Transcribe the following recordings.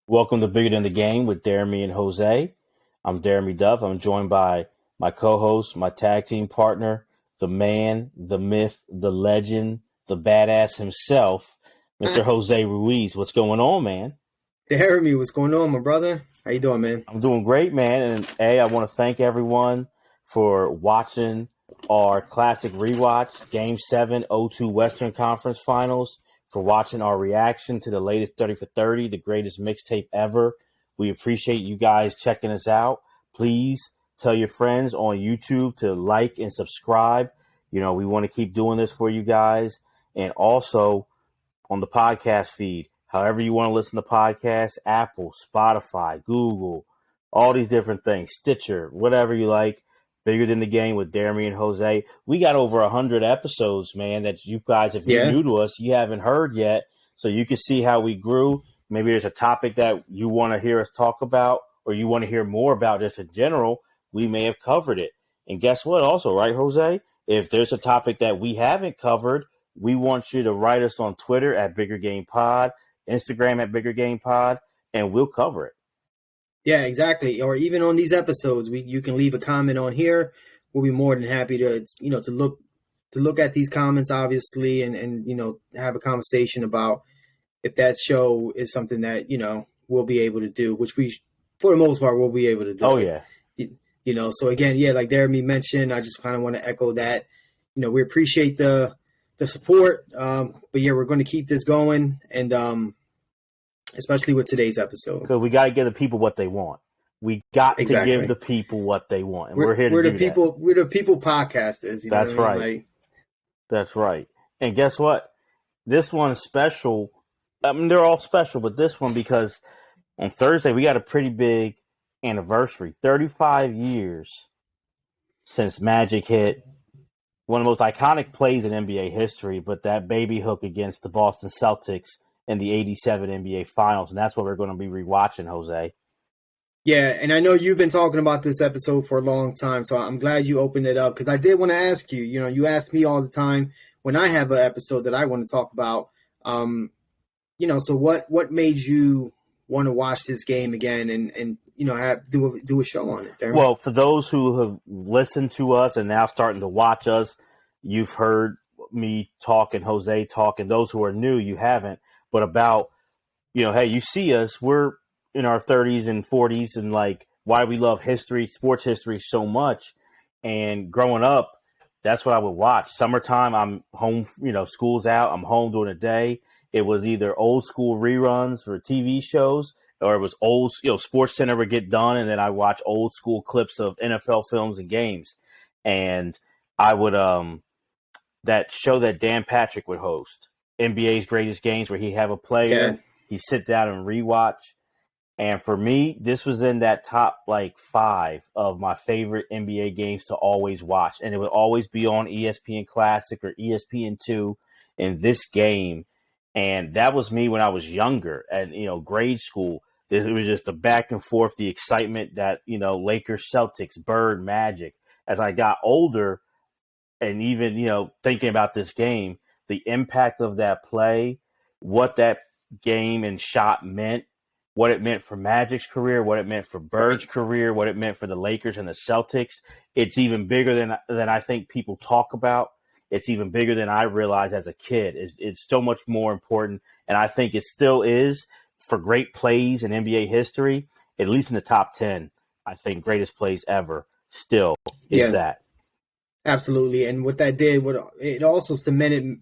Welcome to Bigger Than the Game with Jeremy and Jose. I'm Jeremy Duff. I'm joined by my co-host, my tag team partner, the man, the myth, the legend, the badass himself, Mr. Jose Ruiz. What's going on, man? Jeremy, what's going on, my brother? How you doing, man? I'm doing great, man. And I want to thank everyone for watching our classic rewatch, Game 7, 0-2 Western Conference Finals, for watching our reaction to the latest 30 for 30, the greatest mixtape ever. We appreciate you guys checking us out. Please tell your friends on YouTube to like and subscribe. You know, we want to keep doing this for you guys. And also on the podcast feed, however you want to listen to podcasts, Apple, Spotify, Google, all these different things, Stitcher, whatever you like. Bigger Than the Game with Jeremy and Jose. We got over 100 episodes, man, that you guys, if you're new to us, you haven't heard yet. So you can see how we grew. Maybe there's a topic that you want to hear us talk about or you want to hear more about just in general. We may have covered it. And guess what also, right, Jose? If there's a topic that we haven't covered, we want you to write us on Twitter at Bigger Game Pod, Instagram at Bigger Game Pod, and we'll cover it. Yeah, exactly. Or even on these episodes, you can leave a comment on here. We'll be more than happy to look at these comments, obviously, and have a conversation about if that show is something that we'll be able to do, which we, for the most part, will be able to do. Oh yeah. So again, yeah, like Jeremy mentioned, I just kind of want to echo that. We appreciate the support, but yeah, we're going to keep this going, and especially with today's episode. Because we got to give the people what they want. We got to give the people what they want. And we're here to do that. We're the people podcasters. That's right. That's right. And guess what? This one's special. I mean, they're all special, but this one, because on Thursday, we got a pretty big anniversary. 35 years since Magic hit one of the most iconic plays in NBA history, but that baby hook against the Boston Celtics in the 87 NBA Finals, and that's what we're going to be rewatching, Jose. Yeah, and I know you've been talking about this episode for a long time, so I'm glad you opened it up, because I did want to ask you, you ask me all the time when I have an episode that I want to talk about, so what made you want to watch this game again and do a show on it? Darren? Well, for those who have listened to us and now starting to watch us, you've heard me talk and Jose talk, and those who are new, you haven't. But about, hey, you see us, we're in our 30s and 40s, and like why we love history, sports history so much. And growing up, that's what I would watch. Summertime, I'm home, school's out, I'm home during the day. It was either old school reruns for TV shows, or it was old, Sports Center would get done, and then I watch old school clips of NFL films and games. And I would, that show that Dan Patrick would host, NBA's Greatest Games, where he'd have a player, he'd sit down and rewatch. And for me, this was in that top 5 of my favorite NBA games to always watch. And it would always be on ESPN Classic or ESPN2 in this game. And that was me when I was younger and, grade school. It was just the back and forth, the excitement that, Lakers, Celtics, Bird, Magic. As I got older and even, thinking about this game, the impact of that play, what that game and shot meant, what it meant for Magic's career, what it meant for Bird's career, what it meant for the Lakers and the Celtics. It's even bigger than I think people talk about. It's even bigger than I realized as a kid. It's so much more important, and I think it still is for great plays in NBA history, at least in the top 10, I think greatest plays ever still is that. Absolutely. And what that did, it also cemented,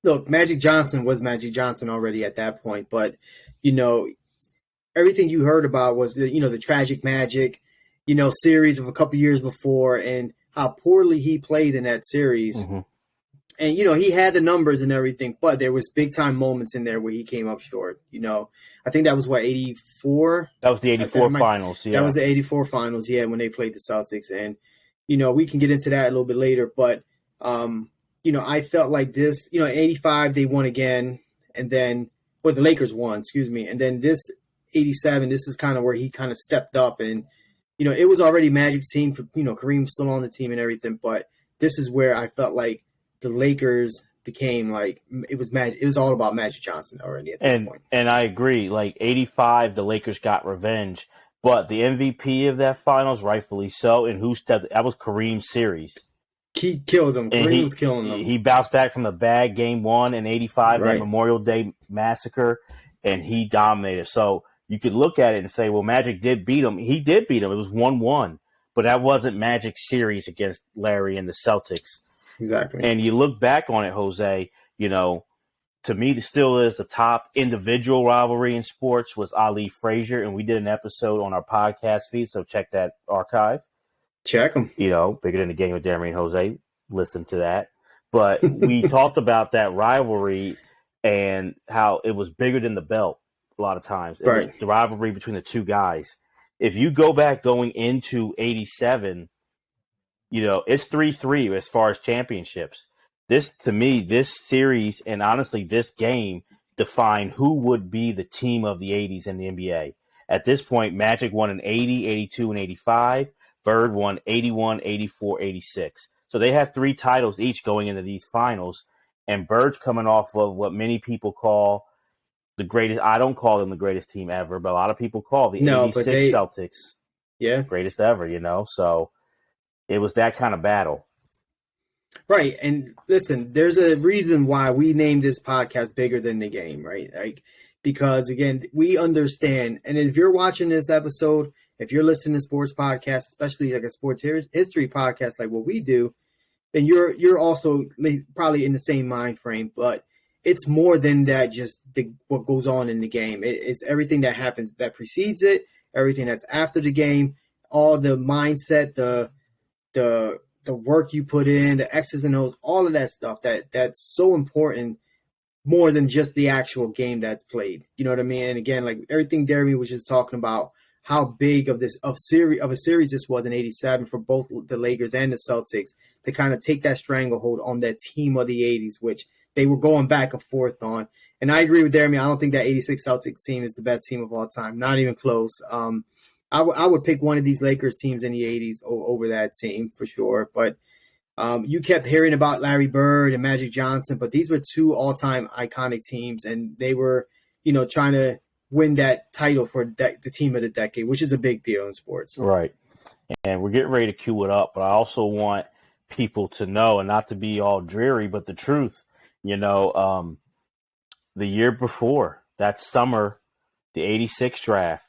look, Magic Johnson was Magic Johnson already at that point, but, everything you heard about was the tragic Magic, series of a couple years before, and how poorly he played in that series. Mm-hmm. And, he had the numbers and everything, but there was big time moments in there where he came up short. I think that was 84? That was the 84 finals. Yeah. That was the 84 finals. Yeah. When they played the Celtics. And, we can get into that a little bit later, but, I felt like this, 85, they won again. And then, the Lakers won, excuse me. And then this 87, this is kind of where he kind of stepped up, and, it was already Magic's team, Kareem's still on the team and everything. But this is where I felt like the Lakers, became like it was Magic. It was all about Magic Johnson already at this point. And I agree. Like 85, the Lakers got revenge, but the MVP of that finals, rightfully so. And who stepped? That was Kareem's series. He killed him. Kareem was killing him. He bounced back from the bad game one in 85, Right. that Memorial Day massacre, and he dominated. So you could look at it and say, well, Magic did beat him. He did beat him. It was 1-1, but that wasn't Magic's series against Larry and the Celtics. Exactly. And you look back on it, Jose, you know, to me, it still is the top individual rivalry in sports was Ali Frazier, and we did an episode on our podcast feed, so check that archive. Check them. You know, Bigger Than the Game with Jeremy and Jose. Listen to that. But we talked about that rivalry and how it was bigger than the belt a lot of times. It was the rivalry between the two guys. If you go back going into 87, you know, it's 3-3 as far as championships. This, to me, this series and honestly this game defined who would be the team of the 80s in the NBA. At this point, Magic won in 80, 82, and 85. Bird won 81, 84, 86. So they have 3 titles each going into these finals. And Bird's coming off of what many people call the greatest. I don't call them the greatest team ever, but a lot of people call the 86 Celtics greatest ever, you know. So it was that kind of battle. Right. And listen, there's a reason why we named this podcast Bigger Than the Game, right? Like, because, again, we understand. And if you're watching this episode, if you're listening to sports podcasts, especially like a sports history podcast like what we do, then you're also probably in the same mind frame. But it's more than that, just what goes on in the game. It's everything that happens that precedes it, everything that's after the game, all the mindset, the work you put in, the X's and O's, all of that stuff that's so important, more than just the actual game that's played. You know what I mean? And again, like everything Jeremy was just talking about, how big of a series this was in 87 for both the Lakers and the Celtics to kind of take that stranglehold on that team of the 80s, which they were going back and forth on. And I agree with Jeremy. I don't think that 86 Celtics team is the best team of all time. Not even close. I would pick one of these Lakers teams in the 80s over that team for sure. But you kept hearing about Larry Bird and Magic Johnson, but these were 2 all-time iconic teams, and they were, you know, trying to win that title for the team of the decade, which is a big deal in sports. Right. And we're getting ready to cue it up, but I also want people to know, and not to be all dreary, but the truth, you know, the year before, that summer, the 86 draft,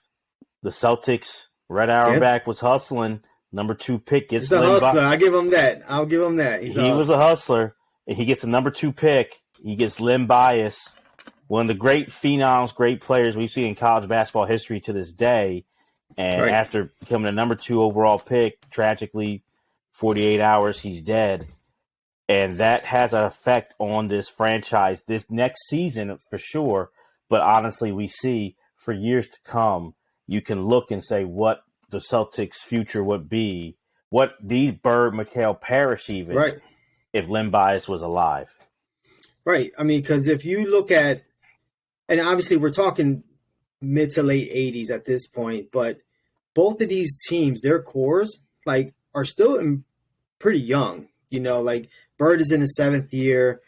the Celtics, Red Auerbach was hustling, number 2 pick. He's a hustler. I give him that. I'll give him that. He was a hustler, and he gets the number 2 pick. He gets Len Bias, one of the great phenoms, great players we've seen in college basketball history to this day. And after becoming the number 2 overall pick, tragically, 48 hours, he's dead. And that has an effect on this franchise this next season for sure. But honestly, we see for years to come, you can look and say what the Celtics' future would be, what these Bird, McHale, Parrish even, if Len Bias was alive. Right. I mean, because if you look at, and obviously we're talking mid to late 80s at this point, but both of these teams, their cores, like, are still pretty young. You know, like Bird is in his 7th year.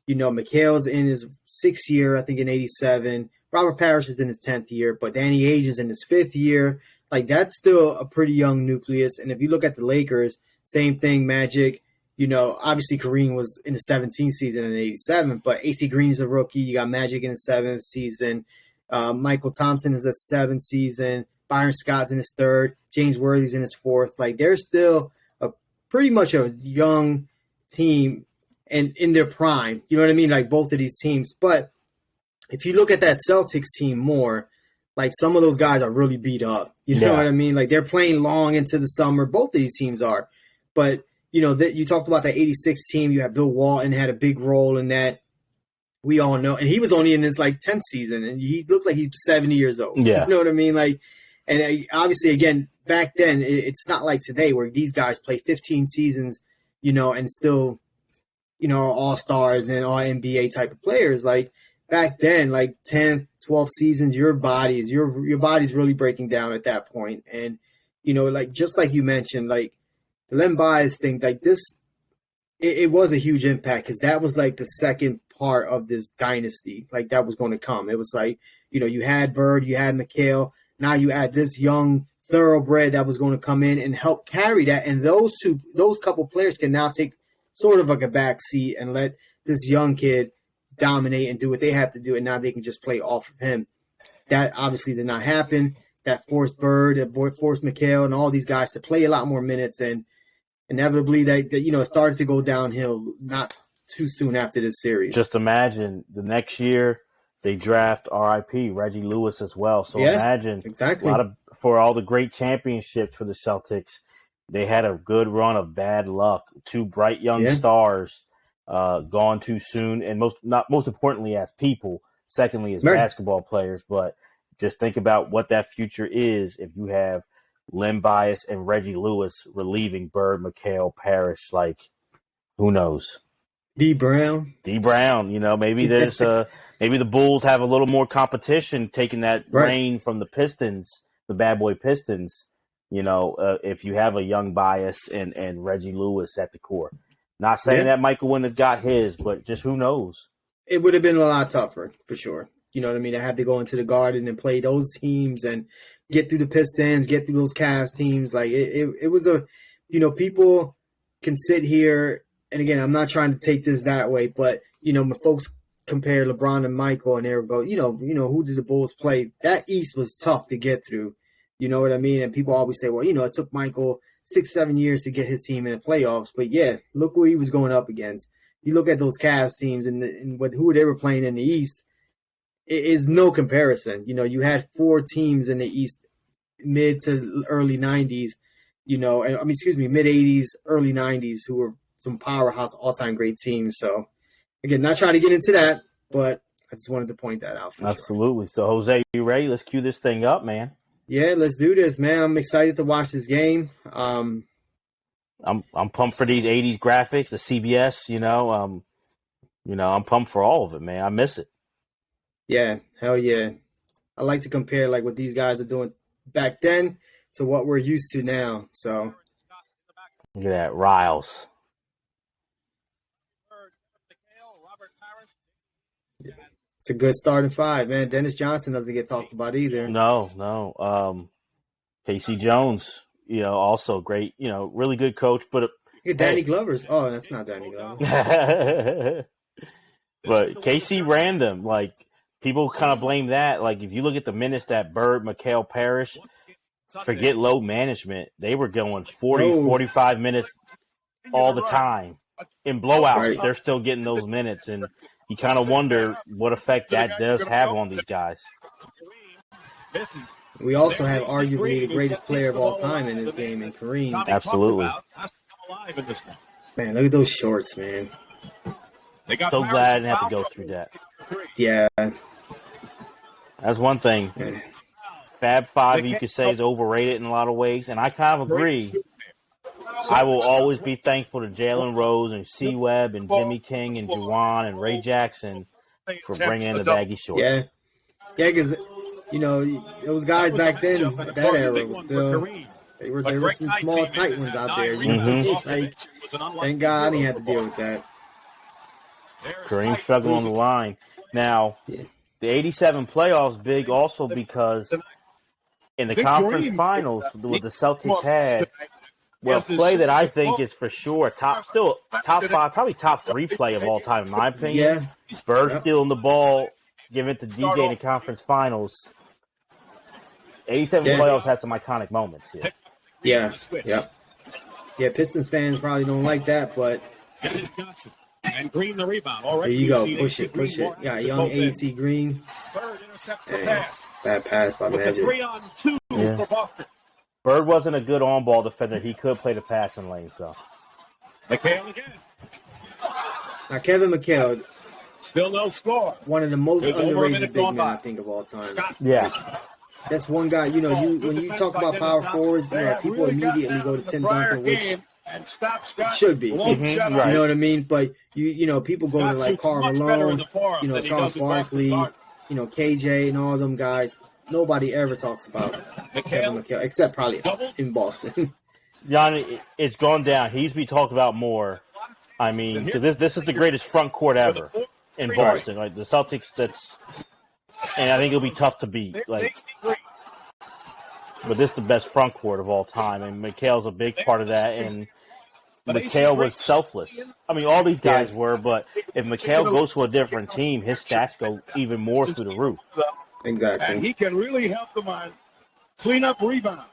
You know, McHale's in his 6th year, I think in 87. Robert Parrish is in his 10th year, but Danny Ainge is in his 5th year. Like, that's still a pretty young nucleus. And if you look at the Lakers, same thing, Magic. You know, obviously Kareem was in the 17th season in 87, but AC Green's a rookie. You got Magic in his 7th season. Michael Thompson is his 7th season. Byron Scott's in his 3rd. James Worthy's in his 4th. Like, they're still pretty much a young team and in their prime. You know what I mean? Like, both of these teams. But if you look at that Celtics team more, like, some of those guys are really beat up. You know what I mean? Like, they're playing long into the summer. Both of these teams are. But you know, you talked about that 86 team. You had Bill Walton had a big role in that. We all know. And he was only in his, 10th season, and he looked like he's 70 years old. Yeah. You know what I mean? Like, and obviously, again, back then, it's not like today where these guys play 15 seasons, you know, and still, you know, are all-stars and all NBA type of players. Like, back then, 10th, 12th seasons, your body's really breaking down at that point. And, you know, just like you mentioned, the Len Bias thing, this it was a huge impact because that was like the second part of this dynasty, like that was going to come. It was like, you had Bird, you had McHale, now you add this young thoroughbred that was going to come in and help carry that, and those couple players can now take sort of like a back seat and let this young kid dominate and do what they have to do, and now they can just play off of him. That obviously did not happen. That forced Bird, that forced McHale, and all these guys to play a lot more minutes, and inevitably that it started to go downhill not too soon after this series. Just imagine the next year they draft RIP Reggie Lewis as well. So imagine exactly for all the great championships for the Celtics, they had a good run of bad luck. Two bright young stars gone too soon, and most importantly as people. Secondly, as basketball players. But just think about what that future is if you have Len Bias and Reggie Lewis relieving Bird, McHale, Parrish. Like, who knows? D Brown. Maybe there's maybe the Bulls have a little more competition taking that reign from the Pistons, the bad boy Pistons. If you have a young Bias and Reggie Lewis at the core. Not saying that Michael wouldn't have got his, but just who knows? It would have been a lot tougher for sure. You know what I mean? I had to go into the Garden and play those teams and get through the Pistons, get through those Cavs teams. Like it was people can sit here, and again, I'm not trying to take this that way, but when folks compare LeBron and Michael, and they go, who did the Bulls play? That East was tough to get through. You know what I mean? And people always say, well, it took Michael 6-7 years to get his team in the playoffs. But yeah, look who he was going up against. You look at those Cavs teams and who they were playing in the East. It is no comparison. You had 4 teams in the East, mid to early 90s. Mid 80s, early 90s, who were some powerhouse, all-time great teams. So again, not trying to get into that, but I just wanted to point that out. Absolutely. So Jose, you ready? Let's cue this thing up, man. Yeah, let's do this, man. I'm excited to watch this game. I'm pumped for these 80s graphics, the CBS, I'm pumped for all of it, man. I miss it. Yeah, hell yeah. I like to compare like what these guys are doing back then to what we're used to now. So look at that, Riles. It's a good starting 5, man. Dennis Johnson doesn't get talked about either. No. Casey Jones, also great, really good coach. But Danny Glover's. Oh, that's not Danny Glover. But Casey ran them. Like, people kind of blame that. Like, if you look at the minutes that Bird, McHale, Parrish, forget load management. They were going 45 minutes all the time. In blowouts, they're still getting those minutes. And you kind of wonder what effect that does have on these guys. We also have arguably the greatest player of all time in this game in Kareem. Absolutely. Man, look at those shorts, man. So glad I didn't have to go through that. Yeah. That's one thing. Fab Five, you could say, is overrated in a lot of ways, and I kind of agree. I will always be thankful to Jalen Rose and C-Webb and Jimmy King and Juwan and Ray Jackson for bringing in the baggy shorts. Yeah, because those guys back then, that era was still they were some small tight ones out there. Thank God I didn't have to deal with that. Kareem struggled on the line. Now, the 87 playoffs big also because in the conference finals, what the Celtics had, play that I think is for sure top 5, probably top 3 play of all time, in my opinion. Yeah. Bird stealing the ball, giving it to DJ in the conference finals. 87 playoffs had some iconic moments here. Yeah, Pistons fans probably don't like that, but and Green the rebound. All right, there you go. Push it. Yeah, young AC Green. Bird intercepts the pass. Bad pass by Magic. It's a 3-on-2 for Boston. Bird wasn't a good on-ball defender. He could play the passing lanes, though. McHale again. Now, Kevin McHale. Still no score. One of the most underrated big men, I think, of all time. Yeah. That's one guy, when you talk about power forwards, people immediately go to Tim Duncan, which it should be. Right. You know what I mean? But, people go to like Karl Malone, Charles Barkley, KJ and all them guys. Nobody ever talks about Kevin McHale, except probably in Boston. Yanni, it's gone down. He used to be talked about more I mean, because this is the greatest front court ever in Boston. Like the Celtics, and I think it'll be tough to beat. Like, but this is the best front court of all time, and McHale's a big part of that. And McHale was selfless. I mean, all these guys were, but if McHale goes to a different team, his stats go even more through the roof. Exactly. And he can really help them on clean up rebounds.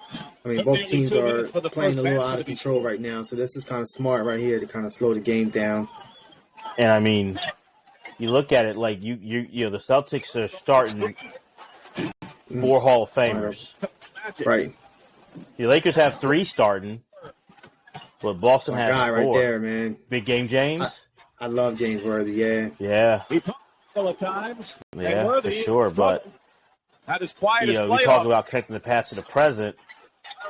I mean, both teams are playing a little out of control right now, so this is kind of smart right here to kind of slow the game down. And I mean, you look at it like you know the Celtics are starting 4 Hall of Famers. Right. The Lakers have 3 starting, but Boston has 4. Guy right there, man. Big Game James. I love James Worthy. Yeah. Yeah. He talked a couple of times. Yeah, for sure. But not as quiet as we talk about connecting the past to the present.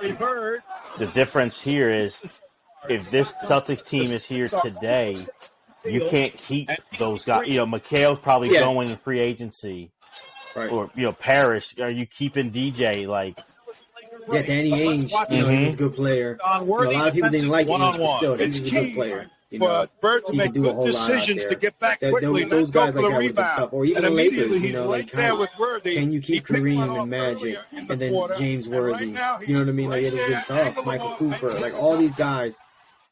The difference here is if this Celtics team is here today, you can't keep those guys. You know, McHale's probably going in free agency. Right. Or, Parrish, are you keeping DJ? Like, Danny Ainge, he was a good player. A lot of people didn't like Ainge, but still, he was a good player. For Bird to make good decisions to get back quickly, those guys like that would be tough. Or even the Lakers, like can you keep Kareem and Magic and then James Worthy? You know what I mean? Like, it would have been tough. Michael Cooper, like all these guys,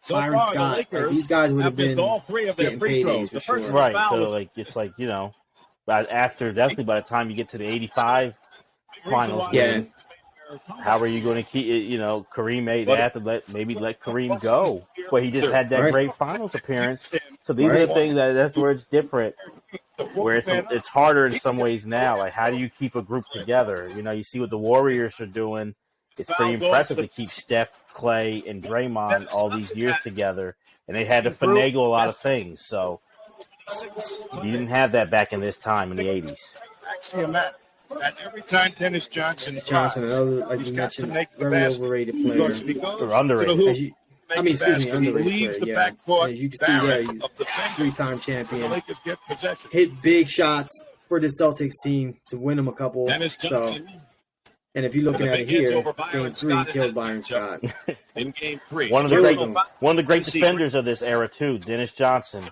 Byron Scott, like, these guys would have been getting paydays for sure. Right. So, like, it's like, definitely by the time you get to the 85 finals game, how are you going to keep it? Kareem they have to let Kareem go. But he just had that great finals appearance. So these are the things that's where it's different. Where it's harder in some ways now. Like, how do you keep a group together? You see what the Warriors are doing. It's pretty impressive to keep Steph, Clay, and Draymond all these years together. And they had to finagle a lot of things. So you didn't have that back in this time in the 80s. And every time Dennis Johnson, another, like you mentioned, very overrated player. Or underrated. Underrated player, As you can see there, he's a 3-time champion. Hit big shots for the Celtics team to win them a couple. So, and if you're looking at it here, Game 3 killed Byron Scott. In Game 3. One of the great defenders of this era, too, Dennis Johnson.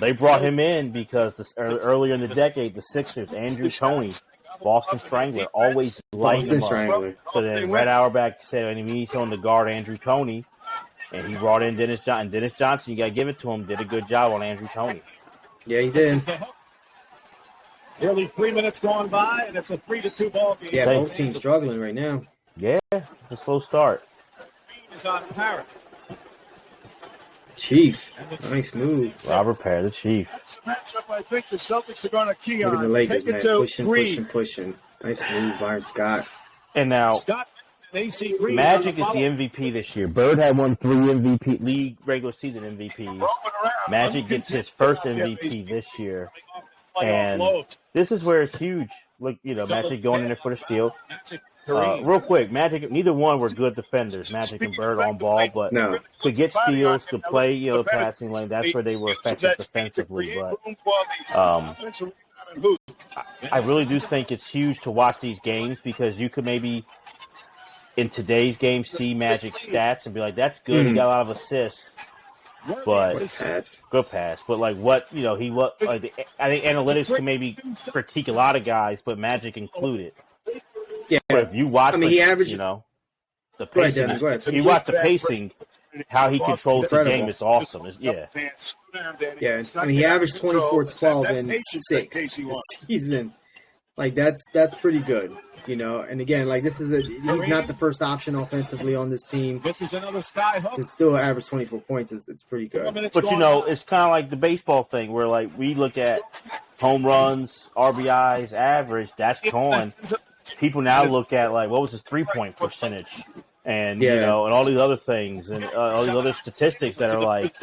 They brought him in because earlier in the decade, the Sixers, Andrew Toney, Boston Strangler, always lighting him up. So then Red Auerbach said, he needs someone to guard Andrew Toney, and he brought in Dennis Johnson. Dennis Johnson, you got to give it to him, did a good job on Andrew Toney. Yeah, he did. Nearly 3 minutes gone by, and it's a 3-2 ball game. Yeah, both teams struggling right now. Yeah, it's a slow start. Is on Parrott. Chief, nice move. Robert Parrish, the Chief. Matchup, I think the Celtics are going to key on. Look at the Lakers, Take man, pushing. Nice move, Byron Scott. And now, Magic is the MVP this year. Bird had won 3 MVP league regular season MVPs. Magic gets his first MVP this year, and this is where it's huge. Look, Magic going in there for the steal. Real quick, Magic, neither one were good defenders. Magic and Bird on ball, but could get steals, could play, passing lane. That's where they were effective defensively. But I really do think it's huge to watch these games because you could maybe in today's game see Magic's stats and be like, "That's good. He got a lot of assists." But good pass. But like what I think analytics can maybe critique a lot of guys, but Magic included. Yeah, but if you watch, he averaged, the pacing. You watch the pacing, how he controls the game. It's awesome. Yeah. He averaged 24, 12, and 6 this season. Like that's pretty good, And again, like he's not the first option offensively on this team. This is another Skyhook. It's still average 24 points. It's pretty good. But it's kind of like the baseball thing where like we look at home runs, RBIs, average. That's gone. People now look at like what was his 3-point percentage, and and all these other things, and all these other statistics that are like,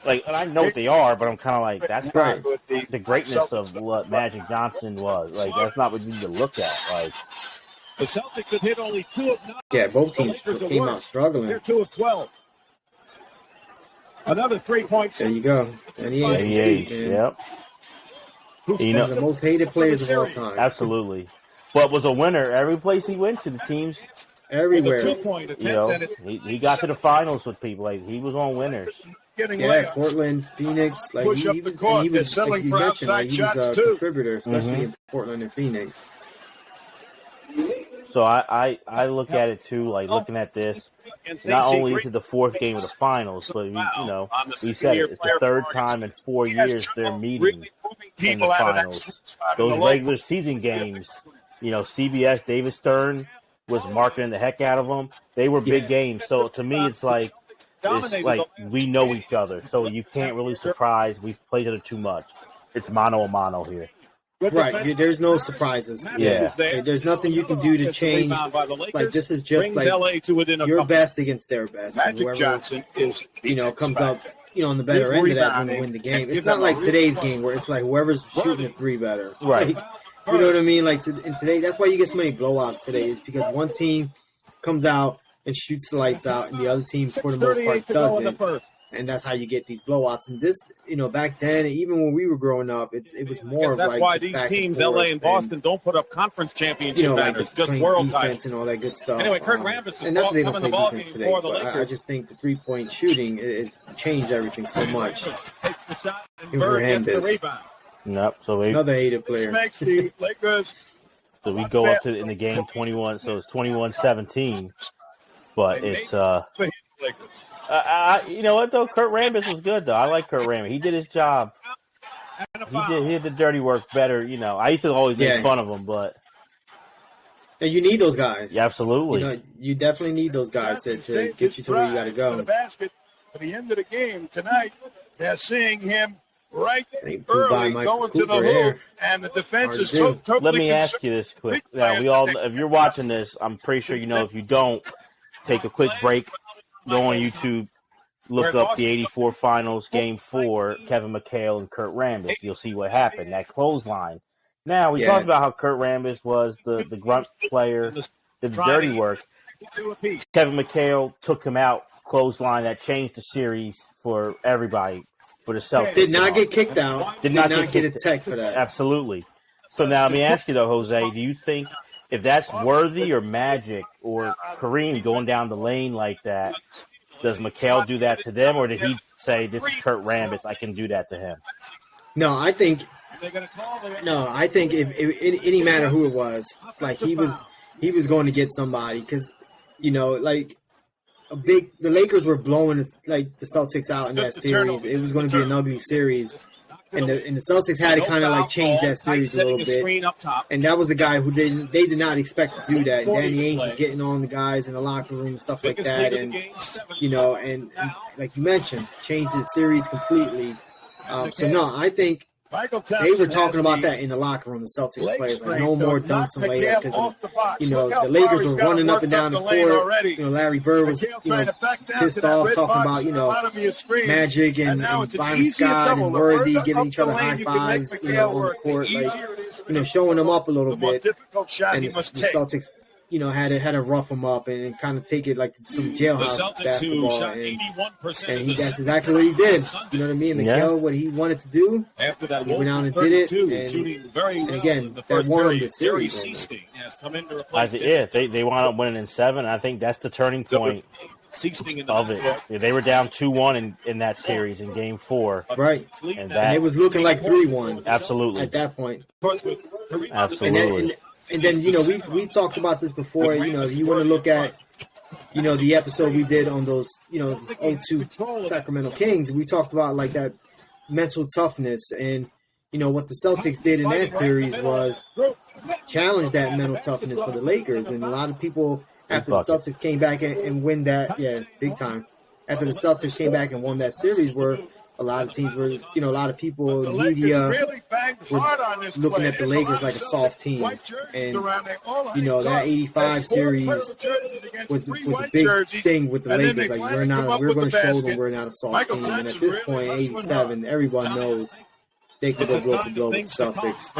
and I know what they are, but I'm kind of like that's not the greatness of what Magic Johnson was. Like that's not what you need to look at. Like the Celtics have hit only 2 of 9. Yeah, both teams came out struggling. They're 2 of 12. Another 3-point. There you go. 88. Yep. One of the most hated players of all time. Absolutely. But was a winner every place he went to. The teams everywhere. He got to the finals with people. Like, he was on winners. Portland, Phoenix. Like, he was like you mentioned, like, he was a contributor, especially in Portland and Phoenix. So I look at it too, like looking at this. Not only is it the fourth game of the finals, but we said it. It's the third time in 4 years they're meeting in the finals. Those regular season games, CBS, David Stern was marketing the heck out of them. They were big games. So to me, it's like we know each other, so you can't really surprise. We've played it too much. It's mano a mano here. Right, there's no surprises. Yeah, there's nothing you can do to change. Like, this is just like your best against their best. And whoever comes up, on the better end of that's going to win the game. It's not like today's game where it's like whoever's shooting a three better. Right. Like, you know what I mean? Like, in today, that's why you get so many blowouts today. Is because one team comes out and shoots the lights out, and the other team, for the most part, doesn't. And that's how you get these blowouts. And this, back then, even when we were growing up, it was more of like that's why these teams, LA and Boston, don't put up conference championship banners, just world titles and all that good stuff. Anyway, Kurt Rambis is coming the ball game for the Lakers. I just think the 3-point shooting has changed everything so much. Takes the shot and Bird gets the rebound. Yep. So another hated player. Makes the Lakers. So we go up to in the game 21. So it's 21-17, but it's you know what though? Kurt Rambis was good though. I like Kurt Rambis. He did his job. He did the dirty work better. I used to always make fun of him, but and you need those guys. Yeah, absolutely. You definitely need those guys to get you to where you got to go. The basket at the end of the game tonight. They're seeing him right early going to the hoop, and the defense is so totally. Let me ask you this quick. Now, if you're watching this, I'm pretty sure if you don't, take a quick break. Go on YouTube, look up the 84 Finals, Game 4, Kevin McHale and Kurt Rambis. You'll see what happened, that clothesline. Now, we talked about how Kurt Rambis was the grunt player, did the dirty work. Kevin McHale took him out, clothesline, that changed the series for everybody, for the Celtics. Did not get kicked out. Did not get a tech for that. Absolutely. So now let me ask you, though, Jose, do you think if that's Worthy or Magic or Kareem going down the lane like that, does McHale do that to them, or did he say, this is Kurt Rambis, I can do that to him? No, I think if any matter who it was, like he was going to get somebody because, like the Lakers were blowing like the Celtics out in that series. It was going to be an ugly series. And the Celtics had to kind of like change that series a little bit. And that was the guy who they did not expect to do that. And Danny Ainge was getting on the guys in the locker room and stuff like that. And, and like you mentioned, changed the series completely. So, no, I think they were talking about that in the locker room, the Celtics players. Like, no more dunks and layups because, the Lakers were running up and down the court. Larry Bird was, pissed off talking about, Magic and Byron Scott and Worthy giving each other high fives, on the court, like, showing them up a little bit. And the Celtics, had to rough him up and kind of take it like some jailhouse basketball. And that's exactly what he did. You know what I mean? McHale, what he wanted to do, after that, he went out and did it. And again, that won him the series. They wound up winning in 7. I think that's the turning point of it. They were down 2-1 in that series in Game 4. Right. And it was looking like 3-1. Absolutely. At that point. Absolutely. And then, we talked about this before, if you want to look at, the episode we did on those, 02 Sacramento Kings, we talked about like that mental toughness and, what the Celtics did in that series was challenge that mental toughness for the Lakers. And a lot of people, after the Celtics came back and win that, big time. After the Celtics came back and won that series, where a lot of teams were, a lot of people, media, were looking at the Lakers like a soft team. And, that 85 series was a big thing with the Lakers. Like, we're going to show them we're not a soft team. And at this point, 87, everyone knows they could go blow for blow with the Celtics.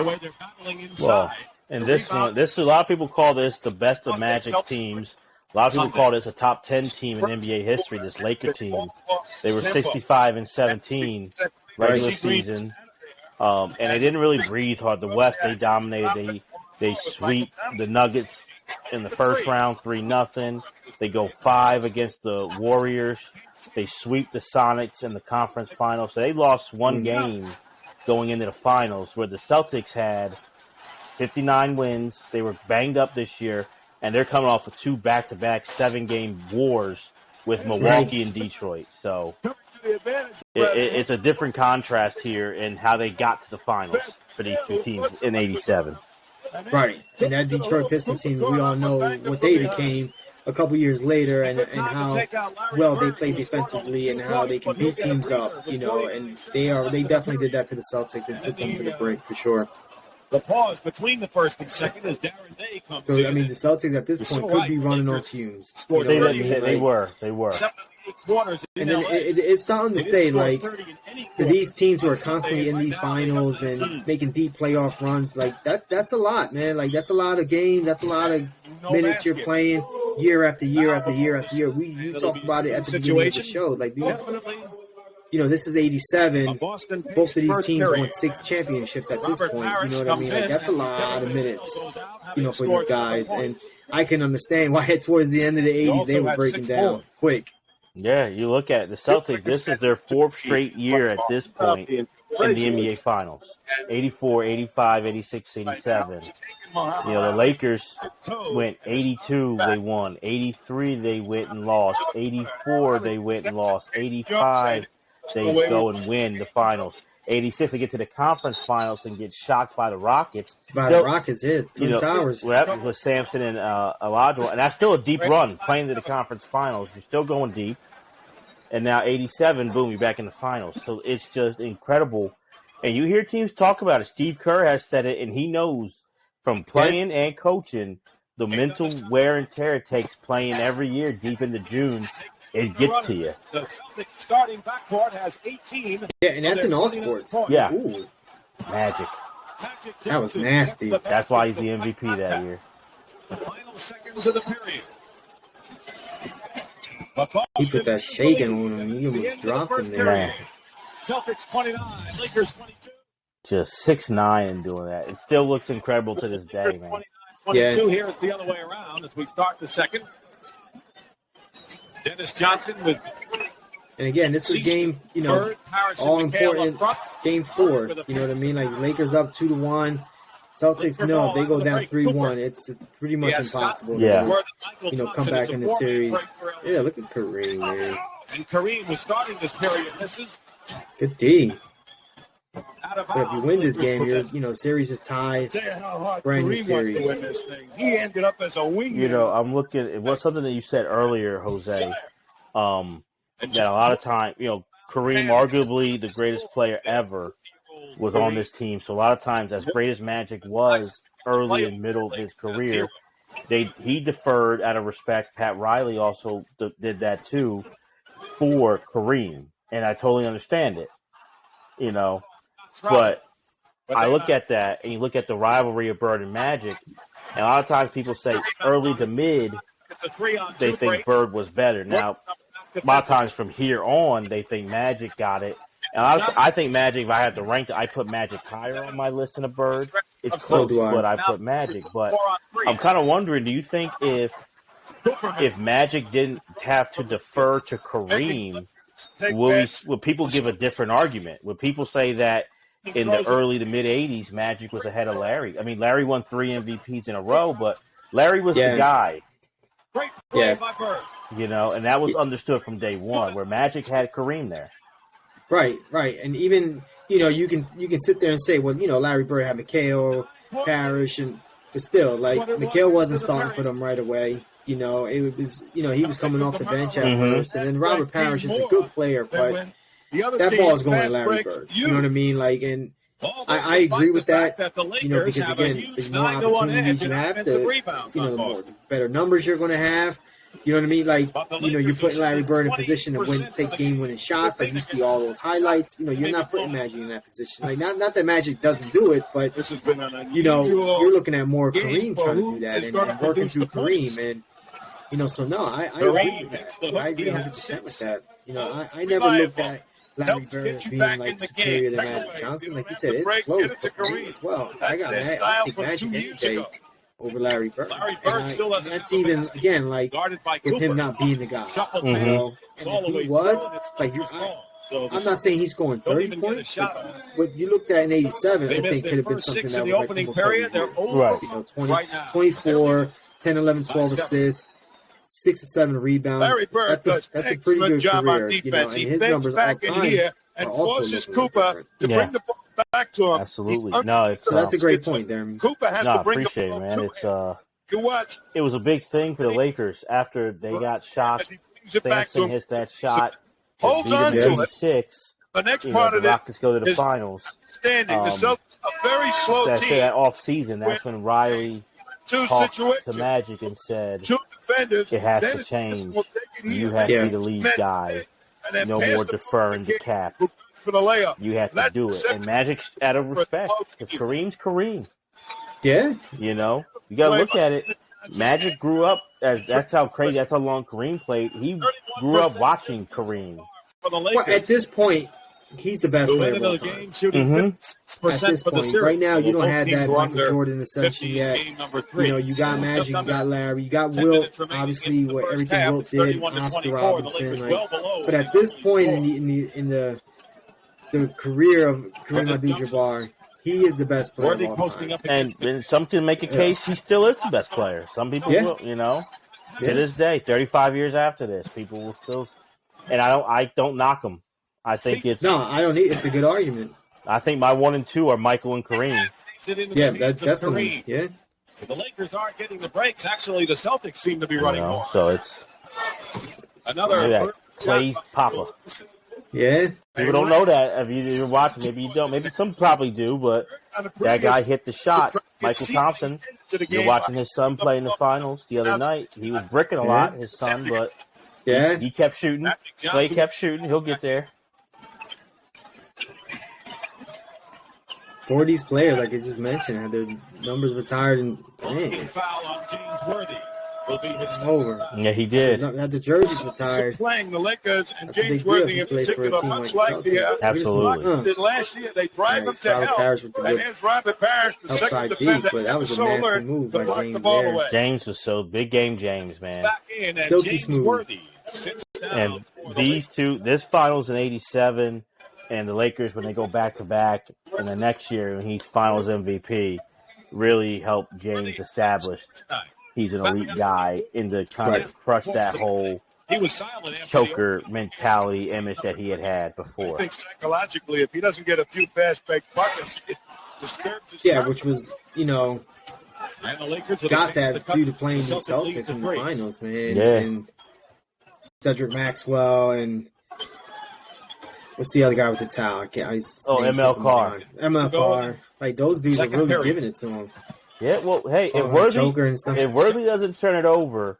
Well, and this one, a lot of people call this the best of Magic's teams. A lot of people call this a top 10 team in NBA history, this Laker team. They were 65-17 regular season. And they didn't really breathe hard. The West, they dominated. They sweep the Nuggets in the first round, 3-0. They go 5 against the Warriors. They sweep the Sonics in the conference finals. So they lost one game going into the finals, where the Celtics had 59 wins. They were banged up this year, and they're coming off of 2 back-to-back 7-game wars with Milwaukee and Detroit. So it's a different contrast here in how they got to the finals for these two teams in '87. Right. And that Detroit Pistons team, we all know what they became a couple years later, and how well they play defensively and how they can beat teams up, and they definitely did that to the Celtics and took them to the break for sure. The pause between the first and second as Darren Day comes in. So, I mean, the Celtics at this point could be running on fumes. They were. 7 quarters and then it's something to say, like, for these teams who are constantly in these finals and making deep playoff runs, like, that's a lot, man. Like, that's a lot of games. That's a lot of minutes you're playing year after year after year after year. You talked about it at the beginning of the show. Like, these, this is '87. Both of these teams won 6 championships at this point. You know what I mean? Like, that's a lot of minutes, for these guys. And I can understand why towards the end of the '80s they were breaking down quick. Yeah, you look at the Celtics. This is their 4th straight year at this point in the NBA Finals. 84, 85, 86, 87. The Lakers went 82, they won. 83, they went and lost. 84, they went and lost. 85, they go and win the finals. 86, they get to the conference finals and get shocked by the Rockets. The Rockets, Twin Towers. With Sampson and Elijah. And that's still a deep run, playing to the conference finals. You're still going deep. And now 87, boom, you're back in the finals. So it's just incredible. And you hear teams talk about it. Steve Kerr has said it, and he knows from playing and coaching the mental wear and tear it takes playing every year deep into June. It gets to you. The Celtics starting backcourt has 18. Yeah, and that's in all sports. Yeah. Ooh. Magic. That was nasty. That's why he's the MVP that year. The final seconds of the period. He put that shaking on him. He almost dropped him there. Man. Celtics 29, Lakers 22. Just 6'9" and doing that. It still looks incredible to this day, man. 22 here is the other way around as we start the second. Dennis Johnson with. And again, this is game, all important. Game 4. You know what I mean? Like, Lakers up 2-1. Celtics, no, if they go down 3-1, it's pretty much impossible to come back in the series. Yeah, look at Kareem, man. And Kareem was starting this period. Misses. Good D. But if you win this game, series is tied. Brand new series. To win this thing. He ended up as a wing. I'm looking at what's something that you said earlier, Jose. That a lot of time, Kareem, arguably the greatest player ever, was on this team. So a lot of times, as great as Magic was early and middle of his career, he deferred out of respect. Pat Riley also did that too for Kareem, and I totally understand it. But I look at that, and you look at the rivalry of Bird and Magic, and a lot of times people say early to mid, they think Bird was better. Now, a lot of times from here on, they think Magic got it. And I think Magic, if I had to rank it, I put Magic higher on my list than a Bird. It's close, but I put Magic. But I'm kind of wondering, do you think if Magic didn't have to defer to Kareem, would people give a different argument? Would people say that in the early to mid 80s, Magic was ahead of Larry? I mean, Larry won 3 MVPs in a row, but Larry was the guy. Yeah. And that was understood from day one, where Magic had Kareem there. Right. And even, you can sit there and say, well, Larry Bird had McHale, Parrish, but still, like, McHale wasn't starting for them right away. It was, he was coming off the bench at first, and then Robert Parrish is a good player, but that ball is going to Larry Bird. You know what I mean? Like, and I agree with that, because again, the more opportunities you have, the better numbers you're going to have. You know what I mean? Like, you're putting Larry Bird in position to take game-winning shots. Like, you see all those highlights. You're not putting Magic in that position. Like, not that Magic doesn't do it, but, you're looking at more Kareem trying to do that and working through Kareem. And, so, no, I agree with that. I agree 100% with that. I never looked at Larry Bird as being, like, superior to Magic Johnson. Like you said, it's close for me as well. I take Magic any day. over Larry Bird. Larry Bird still doesn't. That's even again like with him not being the guy. You know? And if he was like I'm not saying he's scoring 30 points. But what you looked at in '87, I think could have been something that was like almost period. They're over. You know, 24, 10, 11, 12 assists. 6 or 7 rebounds. Larry Bird that's a pretty good job career, on defense. You know, and he his fakes numbers back in here and forces Cooper to bring the ball back to him. Absolutely. No, it's so that's a great point there. Cooper has to bring the ball man. It's you watch. It was a big thing for the Lakers after they got shots. Sampson hits that shot. Holds on to it. The next part of the Rockets go to the finals. Standing. The Celtics a very slow team. That off season, that's when Riley talked to Magic and said, it has to change. You have to be the lead guy. No more deferring to Cap. You have to do it. And Magic, out of respect, because Kareem's Kareem. Yeah. You know, you got to look at it. Magic grew up, that's how long Kareem played. He grew up watching Kareem. Well, at this point, he's the best player of all time. At this point, right now, you don't have that Michael Jordan ascension yet. You know, you got Magic, you got Larry, you got Wilt. Obviously, what everything Wilt did, Oscar Robertson. But at this point in the career of Kareem Abdul-Jabbar, he is the best player of all time. And some can make a case he still is the best player. Some people will, you know. To this day, 35 years after this, people will still. And I don't knock him. I think it's I don't need. It's a good argument. I think my 1 and 2 are Michael and Kareem. Yeah, that's definitely. Yeah. The Lakers aren't getting the breaks. Actually, the Celtics seem to be running more. So it's another Clay's Papa. Yeah. People don't know that. If you're watching, maybe you don't. Maybe some probably do, but that guy hit the shot. Michael Thompson. You're watching his son play in the finals the other night. He was bricking a lot, his son, but he kept shooting. Clay kept shooting. He'll get there. For these players, like I just mentioned, had their numbers retired, and it's over. Yeah, he did. Had the jerseys retired. Playing the Lakers and James Worthy in particular, much like the absolutely did last year, they drive him to hell. And here's Robert Parrish, the second defender, but that was a nasty move by James there. James was so big game, James, man. Silky smooth. And these two, this finals in '87. And the Lakers, when they go back-to-back in the next year, when he's finals MVP, really helped James establish he's an elite guy and to kind of crush that whole choker mentality image that he had before. I think psychologically, if he doesn't get a few fast break buckets, it disturbs his which was, got that due to playing the Celtics in the finals, man. Yeah. And Cedric Maxwell and what's the other guy with the towel? ML Carr. ML Carr. Like, those dudes are really giving it to him. Yeah, well, hey, if Worthy doesn't turn it over,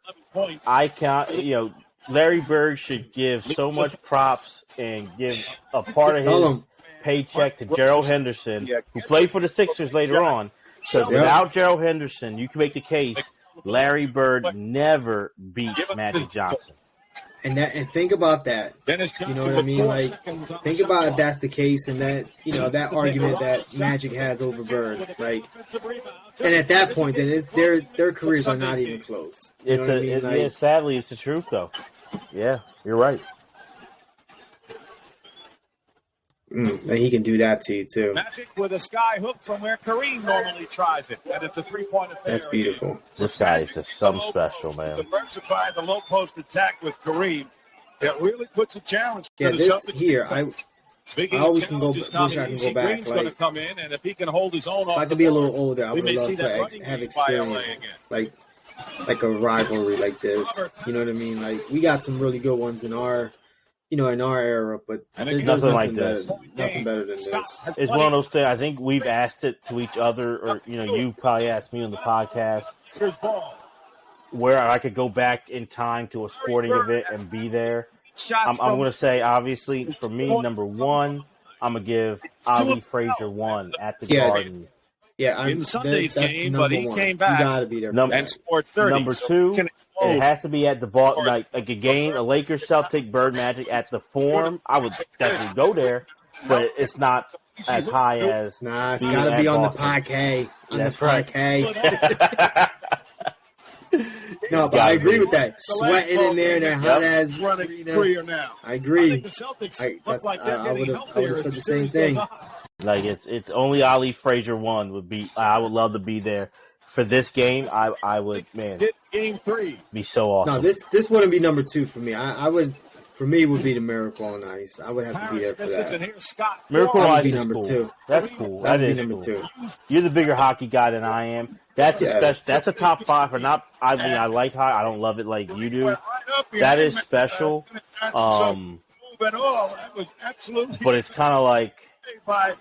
I can't, Larry Bird should give so much props and give a part of his paycheck to Gerald Henderson, who played for the Sixers later on. Because without Gerald Henderson, you can make the case Larry Bird never beats Magic Johnson. And think about that. You know what I mean? Like, think about if that's the case, and that that argument that Magic has over Bird. Like, and at that point, then their careers are not even close. Sadly, it's the truth, though. Yeah, you're right. And he can do that to you too. Magic with a skyhook from where Kareem normally tries it, and it's a 3-point affair. That's beautiful. This guy is just something special, man. Diversify the low post attack with Kareem. That really puts a challenge to the this Celtics. Here, I always can go. Wish I can go back. Green's going to come in, and if he can hold his own, if I could be a little older, I would love to have experience like a rivalry like this. You know what I mean? Like, we got some really good ones in our. In our era, but there's nothing like this. Nothing better than this. It's one of those things. I think we've asked it to each other, or you've probably asked me on the podcast, where I could go back in time to a sporting event and be there. I'm going to say, obviously, for me, number one, I'm going to give Ali Frazier 1 at the Garden. Yeah, in Sunday's game, but he came back. You gotta be there. And scored 30. Number 2, it has to be at the ball, like a game, a Lakers Celtic Bird Magic at the Forum. I would definitely go there, but it's not as high as. Nah, it's gotta be on the Parquet. That's right. No, but I agree with that. Sweating in there, that hot ass running freer now. I agree. The Celtics I look like they're would getting have healthier said as the same series thing. goes on. Like it's only Ali Frazier one would be. I would love to be there for this game. I would, man, Game 3 be so awesome. No, this wouldn't be number 2 for me. I would, for me, would be the Miracle on Ice. I would have to be there for that. Miracle That would Ice be is number cool. 2. That's cool. That That would be is number cool. 2. You're the bigger hockey guy than I am. That's a special. That's a top 5 for not. I mean, I like hockey. I don't love it like you do. That is special. That was absolutely. But it's kind of like by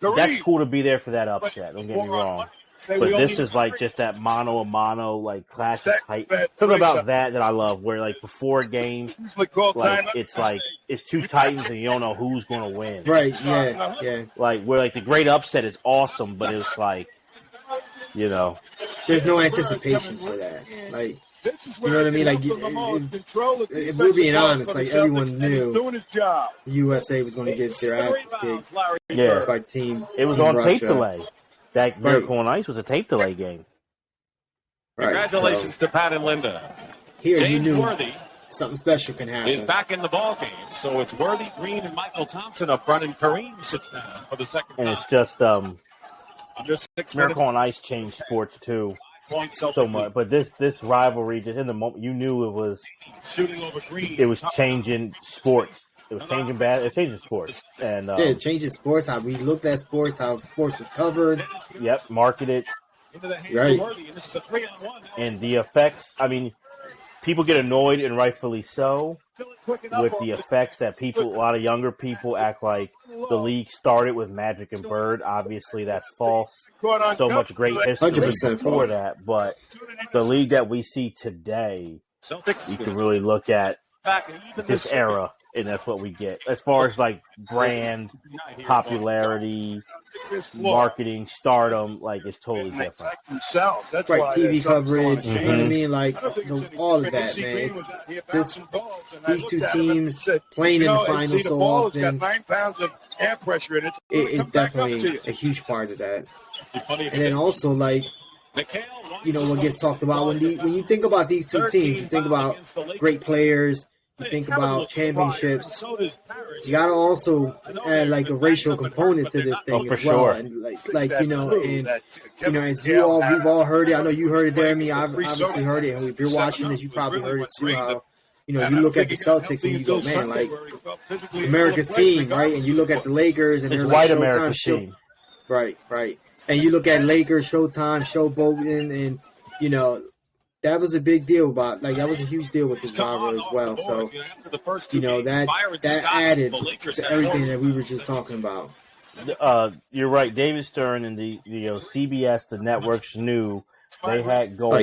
that's cool to be there for that upset. Don't get me wrong. But this is like just that mano a mano, like classic type. Something about that I love, where like before a game, like it's 2 Titans and you don't know who's going to win. Right? Yeah. Like where like the great upset is awesome, but it's like, you know, there's no anticipation for that. Like, you know what I mean? Like, if we're being honest, like everyone knew USA was going to get their asses kicked by team. It was team on Russia. tape delay. That Miracle on Ice was a tape delay game. Right, Congratulations to Pat and Linda. Here James you knew Worthy something special can happen. is back in the ball game. So it's Worthy, Green, and Michael Thompson up front, and Kareem sits down for the second And time. it's just Under 6 Miracle minutes. on Ice changed sports too Points so much. But this rivalry, just in the moment, you knew it was changing sports. It was changing bad. It was changing sports, and it changes sports. How we looked at sports, how sports was covered. Yep, marketed. Right. And the effects. I mean, people get annoyed, and rightfully so, with the effects that a lot of younger people act like the league started with Magic and Bird. Obviously, that's false. So much great history 100% before false. that, but the league that we see today, you can really look at this era, and that's what we get as far as like brand, popularity, marketing, stardom. Like it's totally different. That's Right, why TV coverage. so You know what I mean? Like all of that, man. These 2 teams playing in the finals so often. Got 9 pounds of air pressure in it. It's definitely a huge part of that. And then also, like, you know, what gets talked about when you think about these 2 teams, you think about great players, you think about championships. You gotta also add like a racial component to this thing as well. Sure. And like you know, as we've all heard it. I know you heard it there. I mean, I've obviously heard it. And if you're watching this, you probably heard it too. How, you know, you look at the Celtics and you go, man, like it's America's team, right? And you look at the Lakers and It's they're white like America's Showtime, team. Right. And you look at Lakers, Showtime, Showboating, and you know. That was a big deal that was a huge deal with this rivalry as well. So, you know, that added to everything that we were just talking about. You're right. David Stern and the CBS, the networks knew they had gold.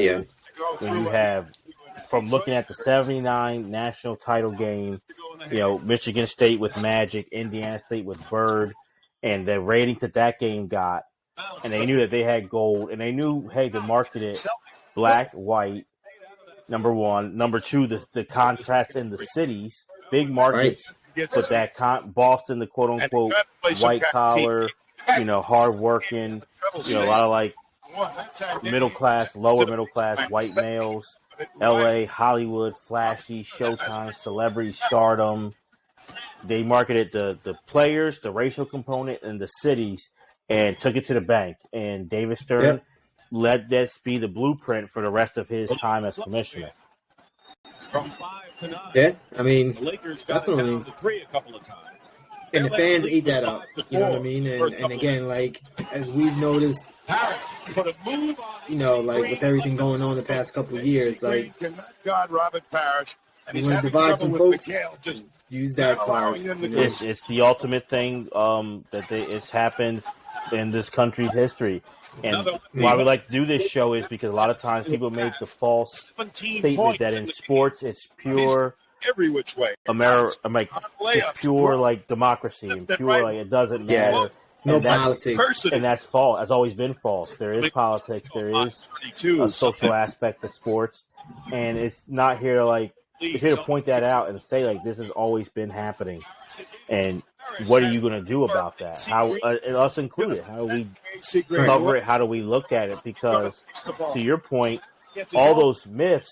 When you have, from looking at the 79 national title game, you know, Michigan State with Magic, Indiana State with Bird, and the ratings that game got, and they knew that they had gold, and they knew, hey, to market it black, white, number 1. Number 2, the contrast in the cities, big markets, but that Boston, the quote-unquote white collar, you know, hard-working, you know, a lot of like middle-class, lower middle-class white males, L.A., Hollywood, flashy, Showtime, celebrity stardom. They marketed the players, the racial component, and the cities, and took it to the bank. And David Stern let this be the blueprint for the rest of his time as commissioner. From 5 to 9. Yeah, I mean, The Lakers got it definitely. down to 3 a couple of times. And the fans eat that up. You know what I mean? And again, like, as we've noticed, you know, like, with everything going on the past couple of years, like, Robert Parrish, and you want to divide some folks, use that card. You know? It's the ultimate thing it's happened in this country's history. And why we like to do this show is because a lot of times people make the false statement that in sports it's pure every which way. Just pure like democracy and pure like it doesn't matter. No politics. And that's false. That's always been false. There is politics. There is a social aspect to sports, and it's not here to like. It's here to point that out and say like this has always been happening, and what are you going to do about that? How and us included? How do we cover it? How do we look at it? Because to your point, all those myths,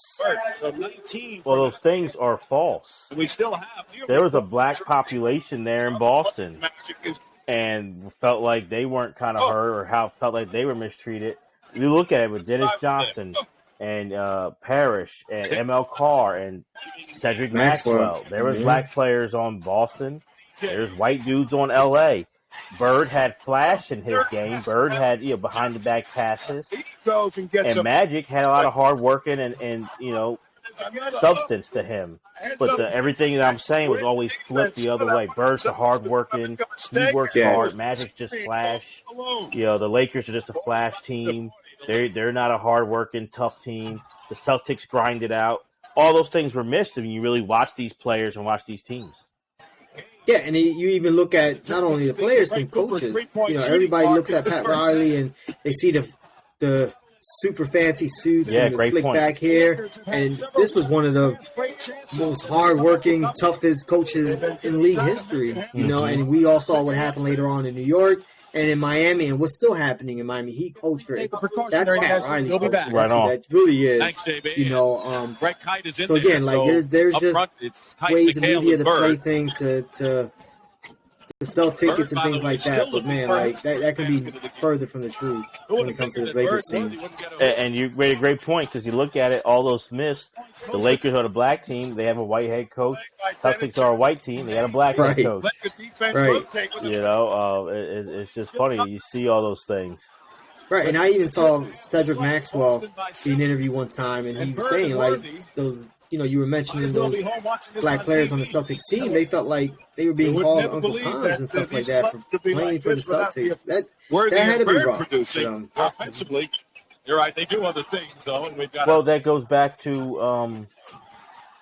So 19. well, those things are false. We still have. There was a black population there in Boston, and felt like they weren't kind of hurt, or felt like they were mistreated. You look at it with Dennis Johnson and Parrish and ML Carr and Cedric Maxwell. There was black players on Boston. There's white dudes on LA. Bird had flash in his game. Bird had behind the back passes. And Magic had a lot of hard working and substance to him. But everything that I'm saying was always flipped the other way. Bird's a hard working. He works hard. Magic's just flash. The Lakers are just a flash team. They're not a hard working, tough team. The Celtics grind it out. All those things were missed when you really watch these players and watch these teams. Yeah, and you even look at not only the players and coaches. Everybody looks at Pat Riley and they see the super fancy suits and the slick back hair. And this was one of the most hardworking, toughest coaches in league history. And we all saw what happened later on in New York and in Miami, and what's still happening in Miami. He coached great. That's Pat Riley. Right on. That really is. Thanks, JB. Brett Kite is in so again, there's just front, ways in media to play things to sell tickets and things like that. But man, that can be further from the truth when it comes to this Lakers team. And you made a great point because you look at it, all those myths. The Lakers are the black team; they have a white head coach. Celtics are a white team; they got a black head coach. Right. It's just funny. You see all those things. Right, and I even saw Cedric Maxwell in an interview one time, and he was saying those. You were mentioning those black players on the Celtics team. They felt like they were being called Uncle Toms and stuff like that for playing for the Celtics. That had to be rough. Offensively, you're right. They do other things, though. And we've got that goes back to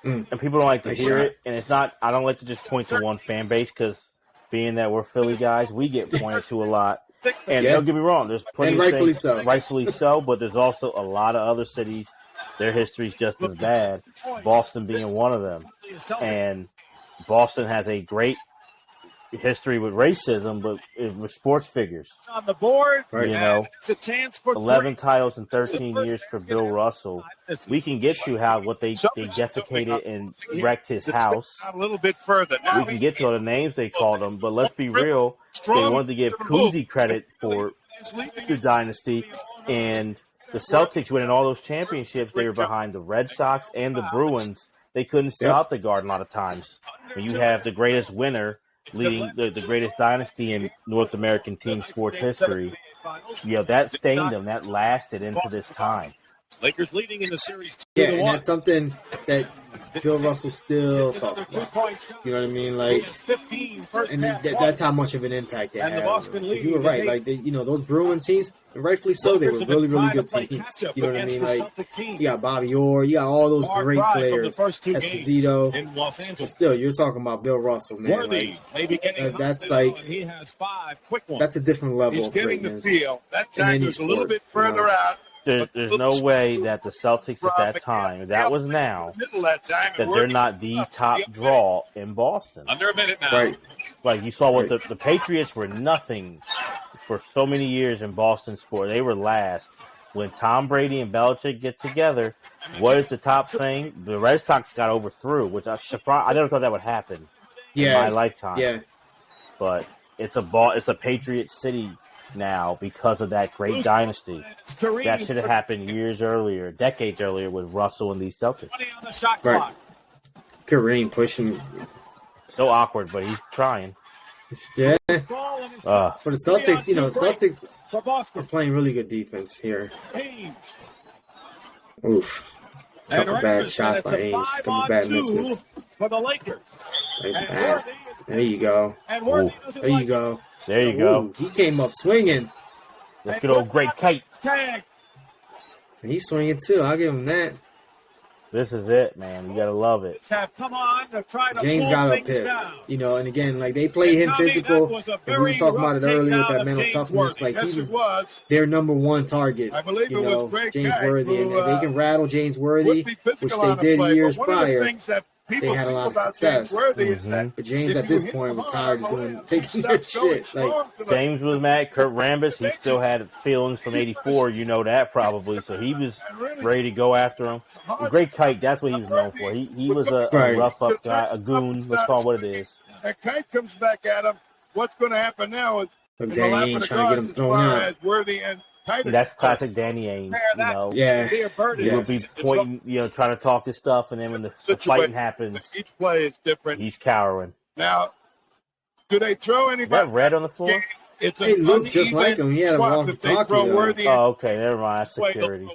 and people don't like to hear it. And it's not. I don't like to just point to one fan base because being that we're Philly guys, we get pointed to a lot. And don't get me wrong, there's plenty of things, rightfully so, but there's also a lot of other cities. Their history's just as bad. Boston being one of them, and Boston has a great history with racism, but with sports figures. On the board, it's a chance for 11 titles in 13 years for Bill Russell. We can get to what they defecated and wrecked his house. A little bit further. We can get to all the names they called him, but let's be real. They wanted to give Cousy credit for the dynasty, and the Celtics winning all those championships. They were behind the Red Sox and the Bruins. They couldn't sell out the Garden a lot of times. When you have the greatest winner leading the greatest dynasty in North American team sports history, that stained them. That lasted into this time. Lakers leading in the series 2-1. And that's something that Bill Russell still talks about. You know what I mean? That's how much of an impact they had. You were right. Those Bruin teams, and rightfully so, they were really, really good teams. You know what I mean? You got Bobby Orr, you got all those great players, Esposito. But still, you're talking about Bill Russell, man. That's that's a different level of greatness. The feel. That time was a little bit further out. There's no way that the Celtics at that time, that was now, that they're not the top draw in Boston. Under a minute now. Right. Like you saw what the Patriots were nothing for so many years in Boston sport. They were last. When Tom Brady and Belichick get together, what is the top thing? The Red Sox got overthrew, which I never thought that would happen in my lifetime. Yeah. But it's a Patriot city now because of that great dynasty. That should have happened decades earlier with Russell and these Celtics. Right. Kareem pushing. So awkward, but he's trying. Yeah. For the Celtics, Celtics are playing really good defense here. Oof. Couple bad shots by Ainge. Couple bad misses. For the Lakers. Nice pass. There you go. There you go. There you go. He came up swinging. Let's get old great Kite. And he's swinging too. I'll give him that. This is it, man. You gotta love it. James got up pissed, and again, they play him physical. And we were talking about it earlier with that mental toughness. He was their number one target. I believe James Worthy, and if they can rattle James Worthy, which they did years prior, they had a lot of success. But James at this point was tired of taking their shit. Like James was mad. Kurt Rambis, he still had feelings from '84. You know that probably. So he was ready to go after him. Great Kite, that's what he was known for. He was a rough up guy, a goon. Let's call it what it is. And Kite comes back at him. What's going to happen now is Danny Ainge trying to get him thrown out. Worthy and that's classic Danny Ainge. You know, he would be pointing, trying to talk his stuff, and then when the fighting happens, each play is different. He's cowering. Now, do they throw anybody? Is that red on the floor? It looked just like him. He had a walkie-talkie. Oh, okay, never mind. That's security.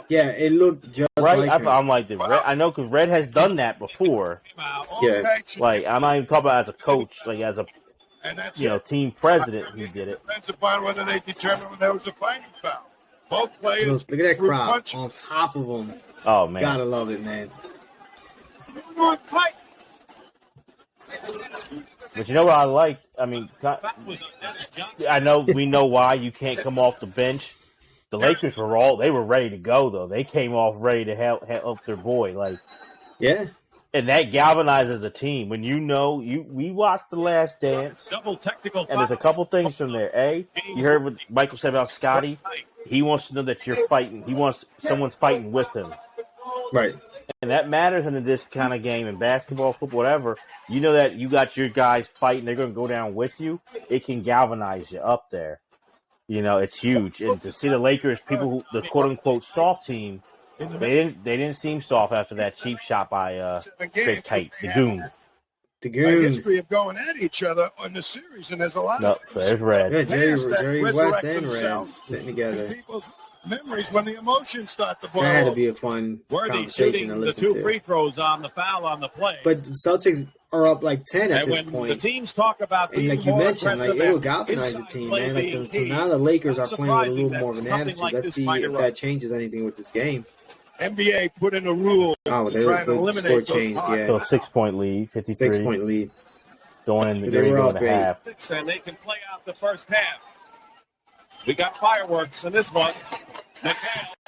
Yeah, it looked just right? like him. I'm like, I know because Red has done that before. Yeah. Like, I'm not even talking about as a coach, like as a team president, he did it. Depends upon whether they determine when there was a fighting foul. Both players. Look at that crowd on top of them. Oh man, gotta love it, man. But you know what I liked? I mean, I know we know why you can't come off the bench. The Lakers they were ready to go though. They came off ready to help their boy. Like, yeah. And that galvanizes a team. When we watched The Last Dance, and there's a couple things from there. You heard what Michael said about Scotty? He wants to know that you're fighting. He wants someone's fighting with him. Right. And that matters in this kind of game, in basketball, football, whatever. You know that you got your guys fighting. They're going to go down with you. It can galvanize you up there. It's huge. And to see the Lakers, the quote-unquote soft team, they didn't seem soft after that cheap shot by Big Kite, the goon. The goon. A history of going at each other in the series, and there's a lot of there's Red. Yeah, Jerry West and Red sitting together. People's memories when the emotions start to boil. That had to be a fun conversation to listen to. The 2 free throws on the foul on the play. But the Celtics are up like 10 at this point. The teams talk about and like you mentioned, like it will galvanize the team, man. Like so now the Lakers are playing with a little more of an attitude. Let's see if that changes anything with this game. NBA put in a rule they trying to eliminate score change, yeah. So 6-point lead, 53. 6-point lead. Going into the half. And they can play out the first half. We got fireworks in this one.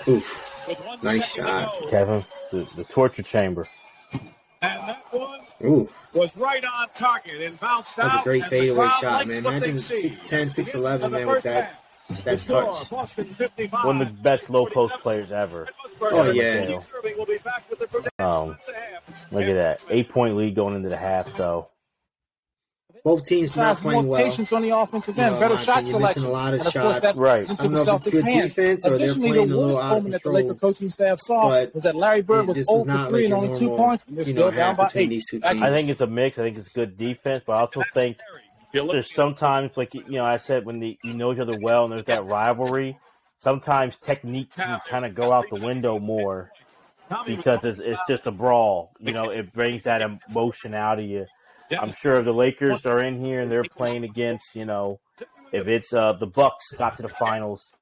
Oof. Nice shot. Kevin, the torture chamber. And that one was right on target and bounced out. That's a great fadeaway shot, man. Imagine 6'10", 6'11", man, with that touch. One of the best low post players ever. Oh, yeah. Look at that. 8-point lead going into the half, though. Both teams not playing well. Patience on the offensive end, better shot selection. Missing a lot of and of shots. Course, right. I don't know if it's good defense or they're playing a little out of control. That the Laker coaching staff saw was that Larry Bird was 0 for 3 and only 2 points. And they're still down by 8. I think it's a mix. I think it's good defense, but I also think there's sometimes, like I said, when you know each other well and there's that rivalry, sometimes technique can kind of go out the window more because it's just a brawl. It brings that emotion out of you. I'm sure if the Lakers are in here and they're playing against, if it's the Bucks got to the finals,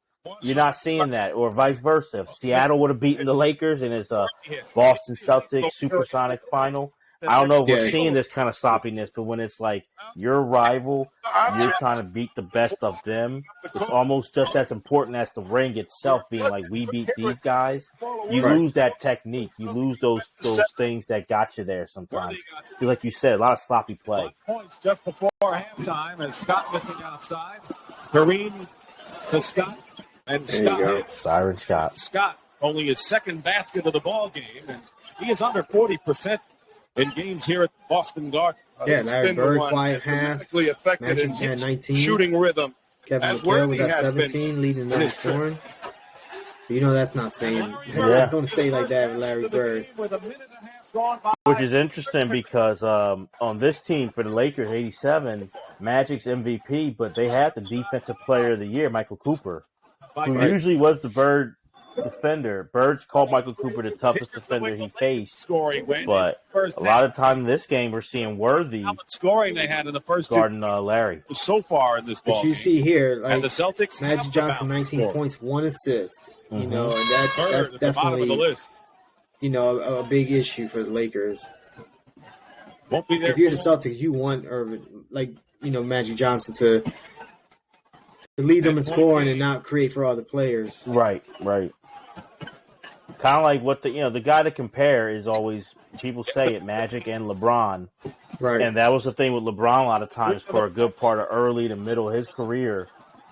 you're not seeing that, or vice versa. If Seattle would have beaten the Lakers and it's a Boston Celtics Supersonic final, I don't know if we're seeing this kind of sloppiness, but when it's like your rival, you're trying to beat the best of them, it's almost just as important as the ring itself being like, we beat these guys. You lose that technique. You lose those things that got you there sometimes. Like you said, a lot of sloppy play. Points just before halftime, and Scott missing outside. Kareem to Scott, and Scott hits. Byron Scott. Scott, only his second basket of the ball game, and he is under 40% in games here at Boston Garden. Yeah, Larry Bird, quiet half. Magic had 19. Shooting rhythm. Kevin McHale was at 17, leading the scoring. That's not staying. It's not going to stay like that with Larry Bird. Which is interesting because on this team for the Lakers, 87, Magic's MVP, but they had the Defensive Player of the Year, Michael Cooper, who usually was the Bird defender. Bird's called Michael Cooper the toughest defender he faced. But a lot of time in this game, we're seeing Worthy scoring they had in the first guarding Larry. So far in this ball game. But you see here, like the Celtics, Magic Johnson, 19 points, 1 assist. And that's definitely a big issue for the Lakers. Won't be there. If you're the Celtics, you want Magic Johnson to lead them in scoring and not create for other players. Right. Kind of like what the guy to compare is always, people say it, Magic and LeBron. Right. And that was the thing with LeBron a lot of times for a good part of early to middle of his career.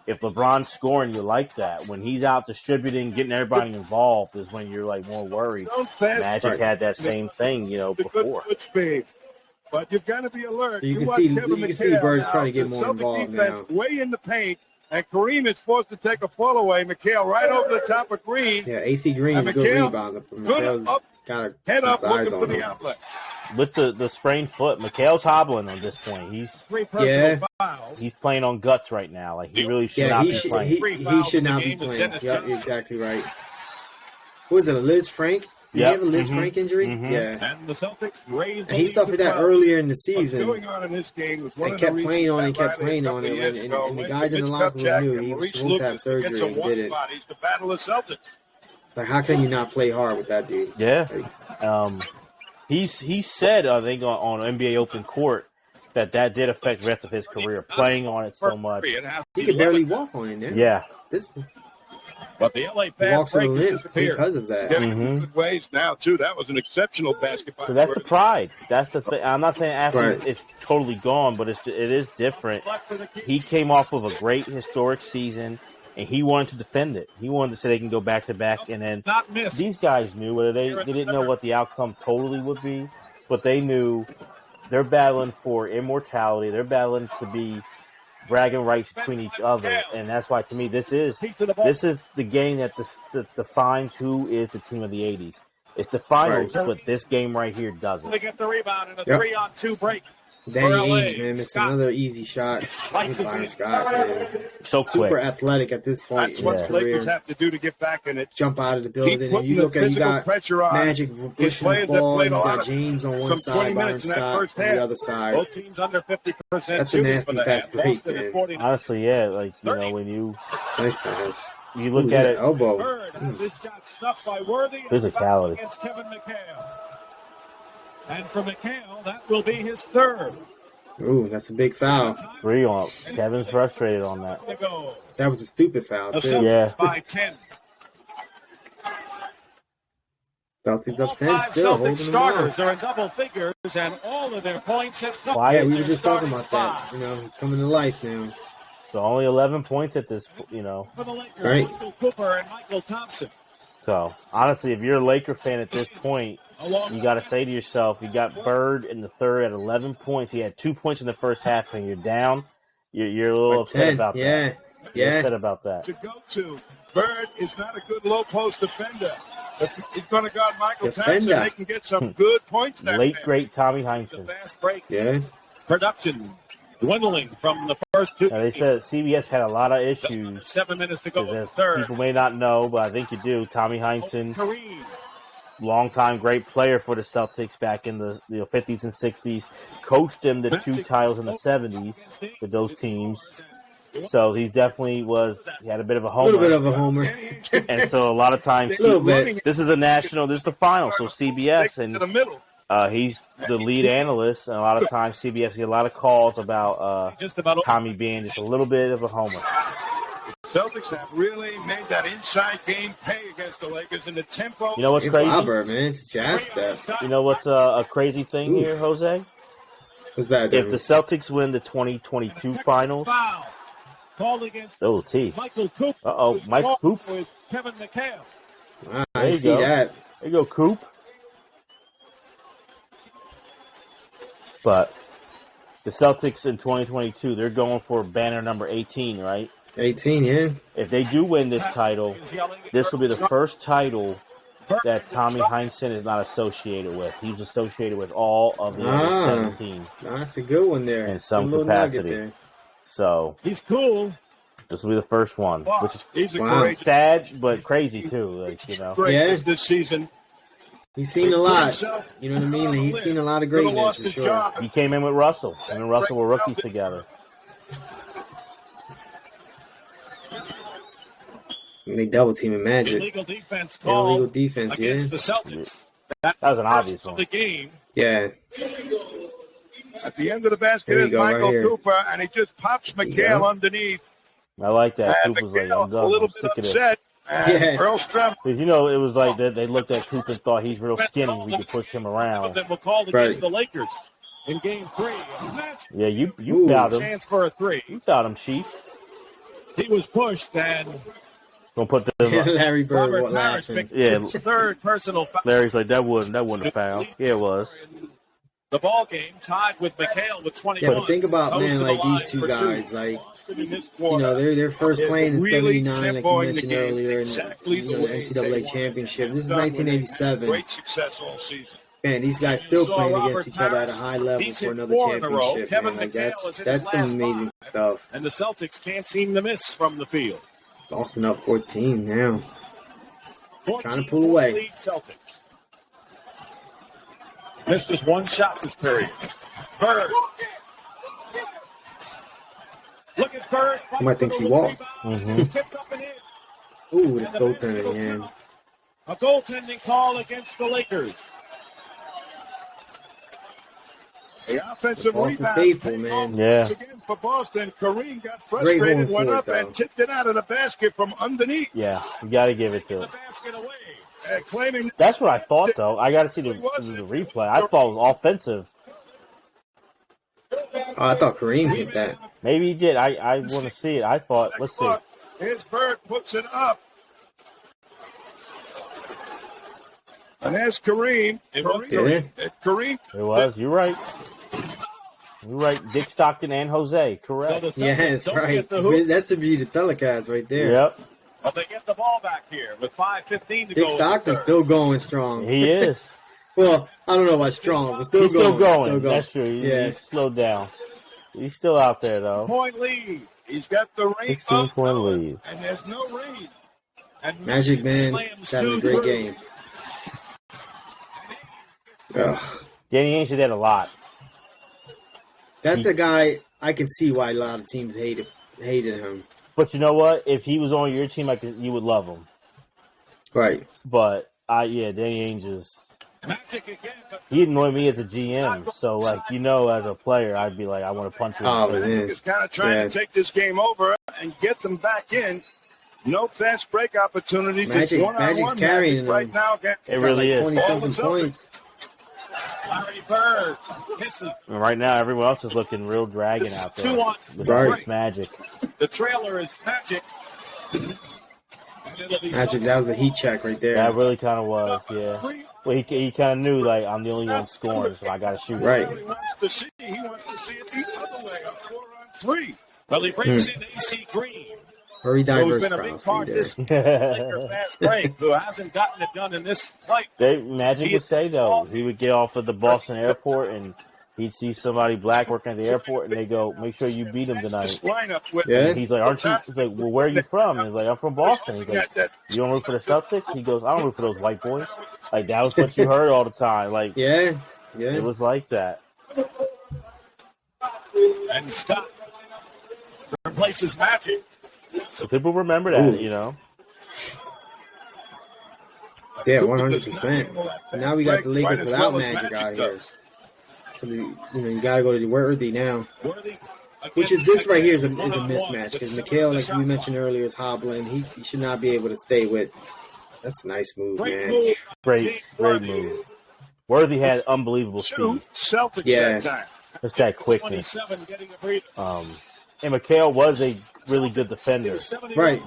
If LeBron's scoring, you like that. When he's out distributing, getting everybody involved is when you're like more worried. Magic had that same thing, before. Good speed. But you've got to be alert. You can see Bird's trying to get more involved now. Way in the paint, and Kareem is forced to take a fall away. McHale right over the top of Green. Yeah, AC Green's a good rebounder. McHale's got head up, size looking on for him. the outlet. With the sprained foot, McHale's hobbling at this point. He's playing on guts right now. Like he really should not be playing. He should not be playing. Yep, you're exactly right. What was it, a Liz Frank? Did he have a Liz Frank injury? Mm-hmm. Yeah. And the Celtics raised And he suffered that earlier in the season. What's going on in this game was one And of the kept playing on it, and kept Riley playing a on couple it. years And ago the went guys to in the Mitch locker room Kupchak knew and he was Maurice supposed to have Lucas surgery against and some did it. bodies to battle the Celtics. Like, how can you not play hard with that dude? Yeah. He said, I think, on NBA Open Court that did affect the rest of his career, playing on it so much. He could barely walk on it now. Yeah. But the LA He fast walks with a break limp disappeared. because of that. Getting good ways now, too. That was an exceptional basketball. So that's the pride. That's the thing. I'm not saying after Right. it's totally gone, but it is different. He came off of a great historic season, and he wanted to defend it. He wanted to say they can go back to back, and then Not missed. these guys knew whether they didn't know what the outcome totally would be, but they knew they're battling for immortality. They're battling to be bragging rights between each other, and that's why to me this is the game that defines who is the team of the '80s. It's the finals, Right. but this game right here doesn't. They get the rebound in a Yep. 3-on-2 break. Danny LA, Ainge, man, missed Scott. another easy shot. Byron Scott, man. So Super quick. athletic at this point That's in what his the Lakers career. have to do to get back in it. Jump out of the Keep building, and putting you the look at you physical got pressure on. Magic These pushing players the that ball, played and a you lot got of James on some one 20 side, Byron minutes in that Scott first on half. the other side. Both teams under 50%. That's a shooting nasty for the fast half. break, Boston man. at 49. Honestly, yeah, like when you Nice pass. look Ooh, at yeah, it, elbow. Bird has his shot stuffed by Worthy. and Physicality. against Kevin McHale. And for McHale, that will be his third. Ooh, that's a big foul. 3 on. Kevin's frustrated on that. To go. That was a stupid foul, The too. Celtics Yeah. by 10. Celtics All up 10, five still Celtics holding them starters on. are in double figures, and all of their points have come. Quiet. Yeah, we in were their just talking starting about that. five. You know, it's coming to life now. So only 11 points at this, For the Lakers, Right. Michael Cooper and Michael Thompson. So honestly, if you're a Laker fan at this point, Along you got to say to yourself, you got Bird in the third at 11 points. He had 2 points in the first half, and you're down. You're a little upset 10, about that. yeah. You're Yeah. upset about that. To go to. Bird is not a good low post defender. If he's going to guard Michael Thompson, Defender. they can get some good points there. Late great Tommy the Heinsohn. fast break Yeah. production dwindling from the first two. Now, they said CBS had a lot of issues 7 minutes to go in the because, as third. people may not know, but I think you do. Tommy Heinsohn, Kareem. longtime great player for the Celtics back in the 50s and 60s, coached them to 2 titles in the 70s with those teams. So he definitely he had a bit of a A homer. little bit of a homer. And so a lot of times, A little bit. this is this is the final. So CBS, to the and middle. he's the lead analyst, and a lot of times CBS get a lot of calls about Just about Tommy being just a little bit of a homer. Celtics have really made that inside game pay against the Lakers in the tempo. You know what's Hey, crazy? Robert, man, it's a jab step. You know what's a crazy thing here, Jose? What's that? If the Celtics win the 2022 finals, foul. Called against oh T. Michael Coop. Uh-oh, who's Mike caught Coop. with Kevin McHale. I There you see go. that. There you go, Coop. But the Celtics in 2022, they're going for banner number 18, right? 18, yeah. If they do win this title, this will be the first title that Tommy Heinsohn is not associated with. He's associated with all of the other 17. That's a good one there. In some Good little nugget capacity. there. So He's cool. this will be the first one, which is He's a Wow. great sad but crazy too. Like, you know, greatness this season. He's seen a lot. You know what I mean? Like, he's seen a lot of Could've greatness lost for his sure. job. he came in with Russell. Him and Russell were rookies together. And they double teaming Magic. Illegal defense Illegal called defense, yeah. against the Celtics. That was an First obvious of one. the game. Yeah. At the end of the basket There you is go, right Michael here. Cooper, and he just pops you McHale go. underneath. I like that. And Coop was like, McHale I'm a done. little I'm bit sick of this. upset, And Earl Stroud. Because, you know, it was like they looked at Coop and thought he's real skinny. We could push him around. That were called against the Lakers in Game 3. Yeah, you fouled him. Chance for a 3. You fouled him, Chief. He was pushed and gonna put the Larry Bird Robert Parrish picked his third personal foul. Larry's like that wasn't a foul. Yeah, it was. The ball game tied with McHale with 21. Yeah, but think about, man, like these two guys, like, you know, they're first playing in '79, like you mentioned earlier, in the NCAA championship. This is 1987. Great success all season. Man, these guys still playing against each other at a high level for another championship. Man. Like that's some amazing stuff. And the Celtics can't seem to miss from the field. Boston up 14 now. 14 trying to pull away. Lead Celtics. Missed just one shot this period. Bird. Look at Bird. Somebody thinks he walked. Mm-hmm. Ooh, it's goaltending again. A goaltending call against the Lakers. The offensive rebound. Faithful, man. Yeah. Again for Boston. Kareem got frustrated, went up and tipped it out of the basket from underneath. Yeah, you got to give it to him. Claiming that's what I thought, though. I got to see the replay. I thought it was offensive. Oh, I thought Kareem hit that. Maybe he did. I want to see it. I thought, let's see. Here's Bird, puts it up. And there's Kareem. It was. You're right. You're right. Dick Stockton and Jose. Correct. Yeah, that's right. That's to be the telecast right there. Yep. But they get the ball back here with 5:15 to go. Dick Stockton's still going strong. He is. Well, I don't know about strong, but He's still going. That's true. He's slowed down. He's still out there, though. Point lead. He's got the rain. 16-point lead. And there's no rain. And Magic Man having a great game. Ugh. Danny Ainge did that a lot. That's a guy I can see why a lot of teams hated him. But you know what? If he was on your team, you would love him. Right. But Danny Ainge is. He annoyed me as a GM. So, like, as a player, I'd be like, I want to punch him. Oh, man. He's kind of trying to take this game over and get them back in. No fast break opportunities. Magic's carrying right him. now. It really is. 20-something points. Larry Bird misses. Right now, everyone else is looking real dragon out there. Right. Magic. The trailer is Magic. Magic, that was a heat check right there. That really kind of was, yeah. Well, he kind of knew, like, I'm the only one scoring, so I got to shoot. Right. He wants to see it the other way, a 4-on-3. Well, he brings in AC Green. Very diverse who's been a big part of this Laker fast break, who hasn't gotten it done in this fight. Magic would say, though, he would get off of the Boston airport and he'd see somebody black working at the airport and they go, make sure you beat him tonight. Yeah. He's like, aren't you? He's like, well, where are you from? And he's like, I'm from Boston. He's like, you don't root for the Celtics? He goes, I don't root for those white boys. Like, that was what you heard all the time. Like, yeah. It was like that. And Scott replaces Magic. So people remember that, Yeah, 100%. Now we got the Lakers without Magic out here. So you got to go to Worthy now. Which is this right here is a mismatch because McHale, like we mentioned earlier, is hobbling. He should not be able to stay with. That's a nice move, man. Great move. Worthy had unbelievable speed. Celtics that time. It's that quickness. And McHale was a really good defender. Right.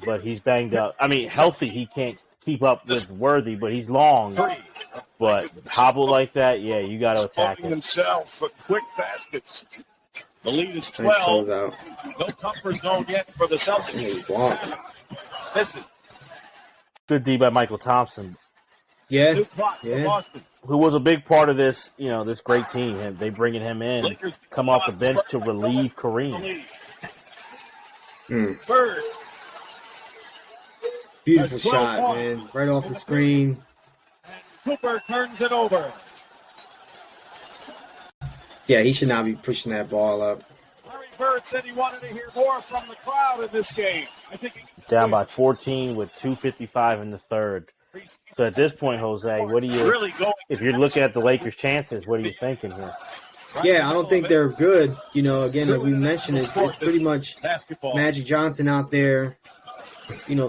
But he's banged up. I mean, healthy, he can't keep up with Worthy, but he's long. But hobble like that, yeah, you got to attack him. Himself for quick baskets. The lead is 12. No comfort zone yet for the Celtics. Listen. Good D by Michael Thompson. Yeah. Who was a big part of this, this great team. And they bringing him in, come off the bench to relieve Kareem. Bird. Beautiful shot, man. Right off the screen. And Cooper turns it over. Yeah, he should not be pushing that ball up. Larry Bird said he wanted to hear more from the crowd in this game. Down by 14 with 2:55 in the third. So at this point, Jose, what do you? If you're looking at the Lakers' chances, what are you thinking here? Yeah, I don't think they're good. Again, like we mentioned, it's pretty much Magic Johnson out there.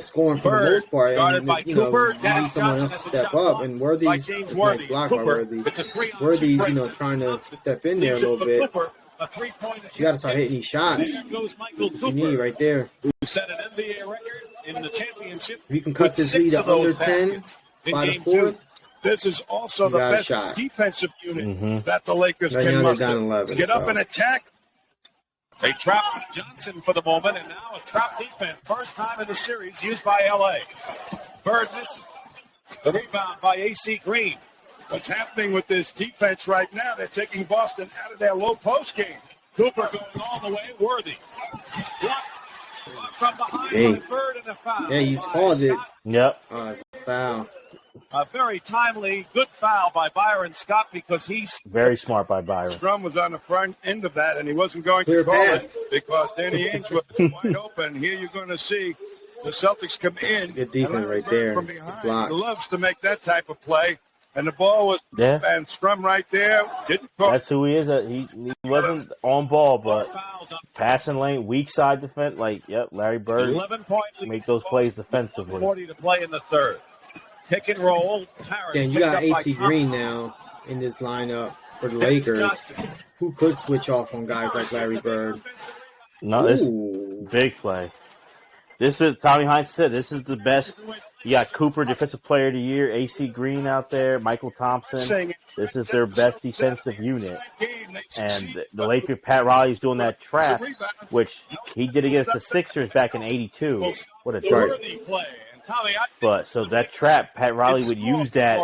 scoring for the most part. Guarded And, by you know, Cooper. you need someone else to step up. And Worthy's nice block by Worthy. Worthy, trying to step in there a little bit. You got to start hitting these shots. That's what you need right there. Who set an NBA record in the championship. If you can cut this lead to under 10 by the fourth, this is also the best defensive unit that the Lakers right can now muster. They're down 11, Get up and attack. They trap Johnson for the moment, and now a trap defense. First time in the series used by L.A. Bird misses. The rebound by A.C. Green. What's happening with this defense right now? They're taking Boston out of their low post game. Cooper going all the way. Worthy. Blocked from behind by Bird and a foul. Yeah, you called it. Yep. Oh, it's a foul. A very timely, good foul by Byron Scott because he's very smart by Byron. Strum was on the front end of that, and he wasn't going to call it because Danny Ainge was wide open. Here you're going to see the Celtics come in. Good defense right there. From behind. He loves to make that type of play. And the ball was and Strum right there. Didn't call. That's who he is. He wasn't on ball, but passing lane, weak side defense. Larry Bird 11-point make those plays defensively. 40 to play in the third. Pick and roll. Again, you got AC Green now in this lineup for the Lakers, who could switch off on guys like Larry Bird. No, this big play. This is Tommy Hines said. This is the best. You got Cooper, Defensive Player of the Year, AC Green out there, Michael Thompson. This is their best defensive unit. And the Lakers, Pat Riley's doing that trap, which he did against the Sixers back in '82. What a dart. But so that trap, Pat Riley would use that.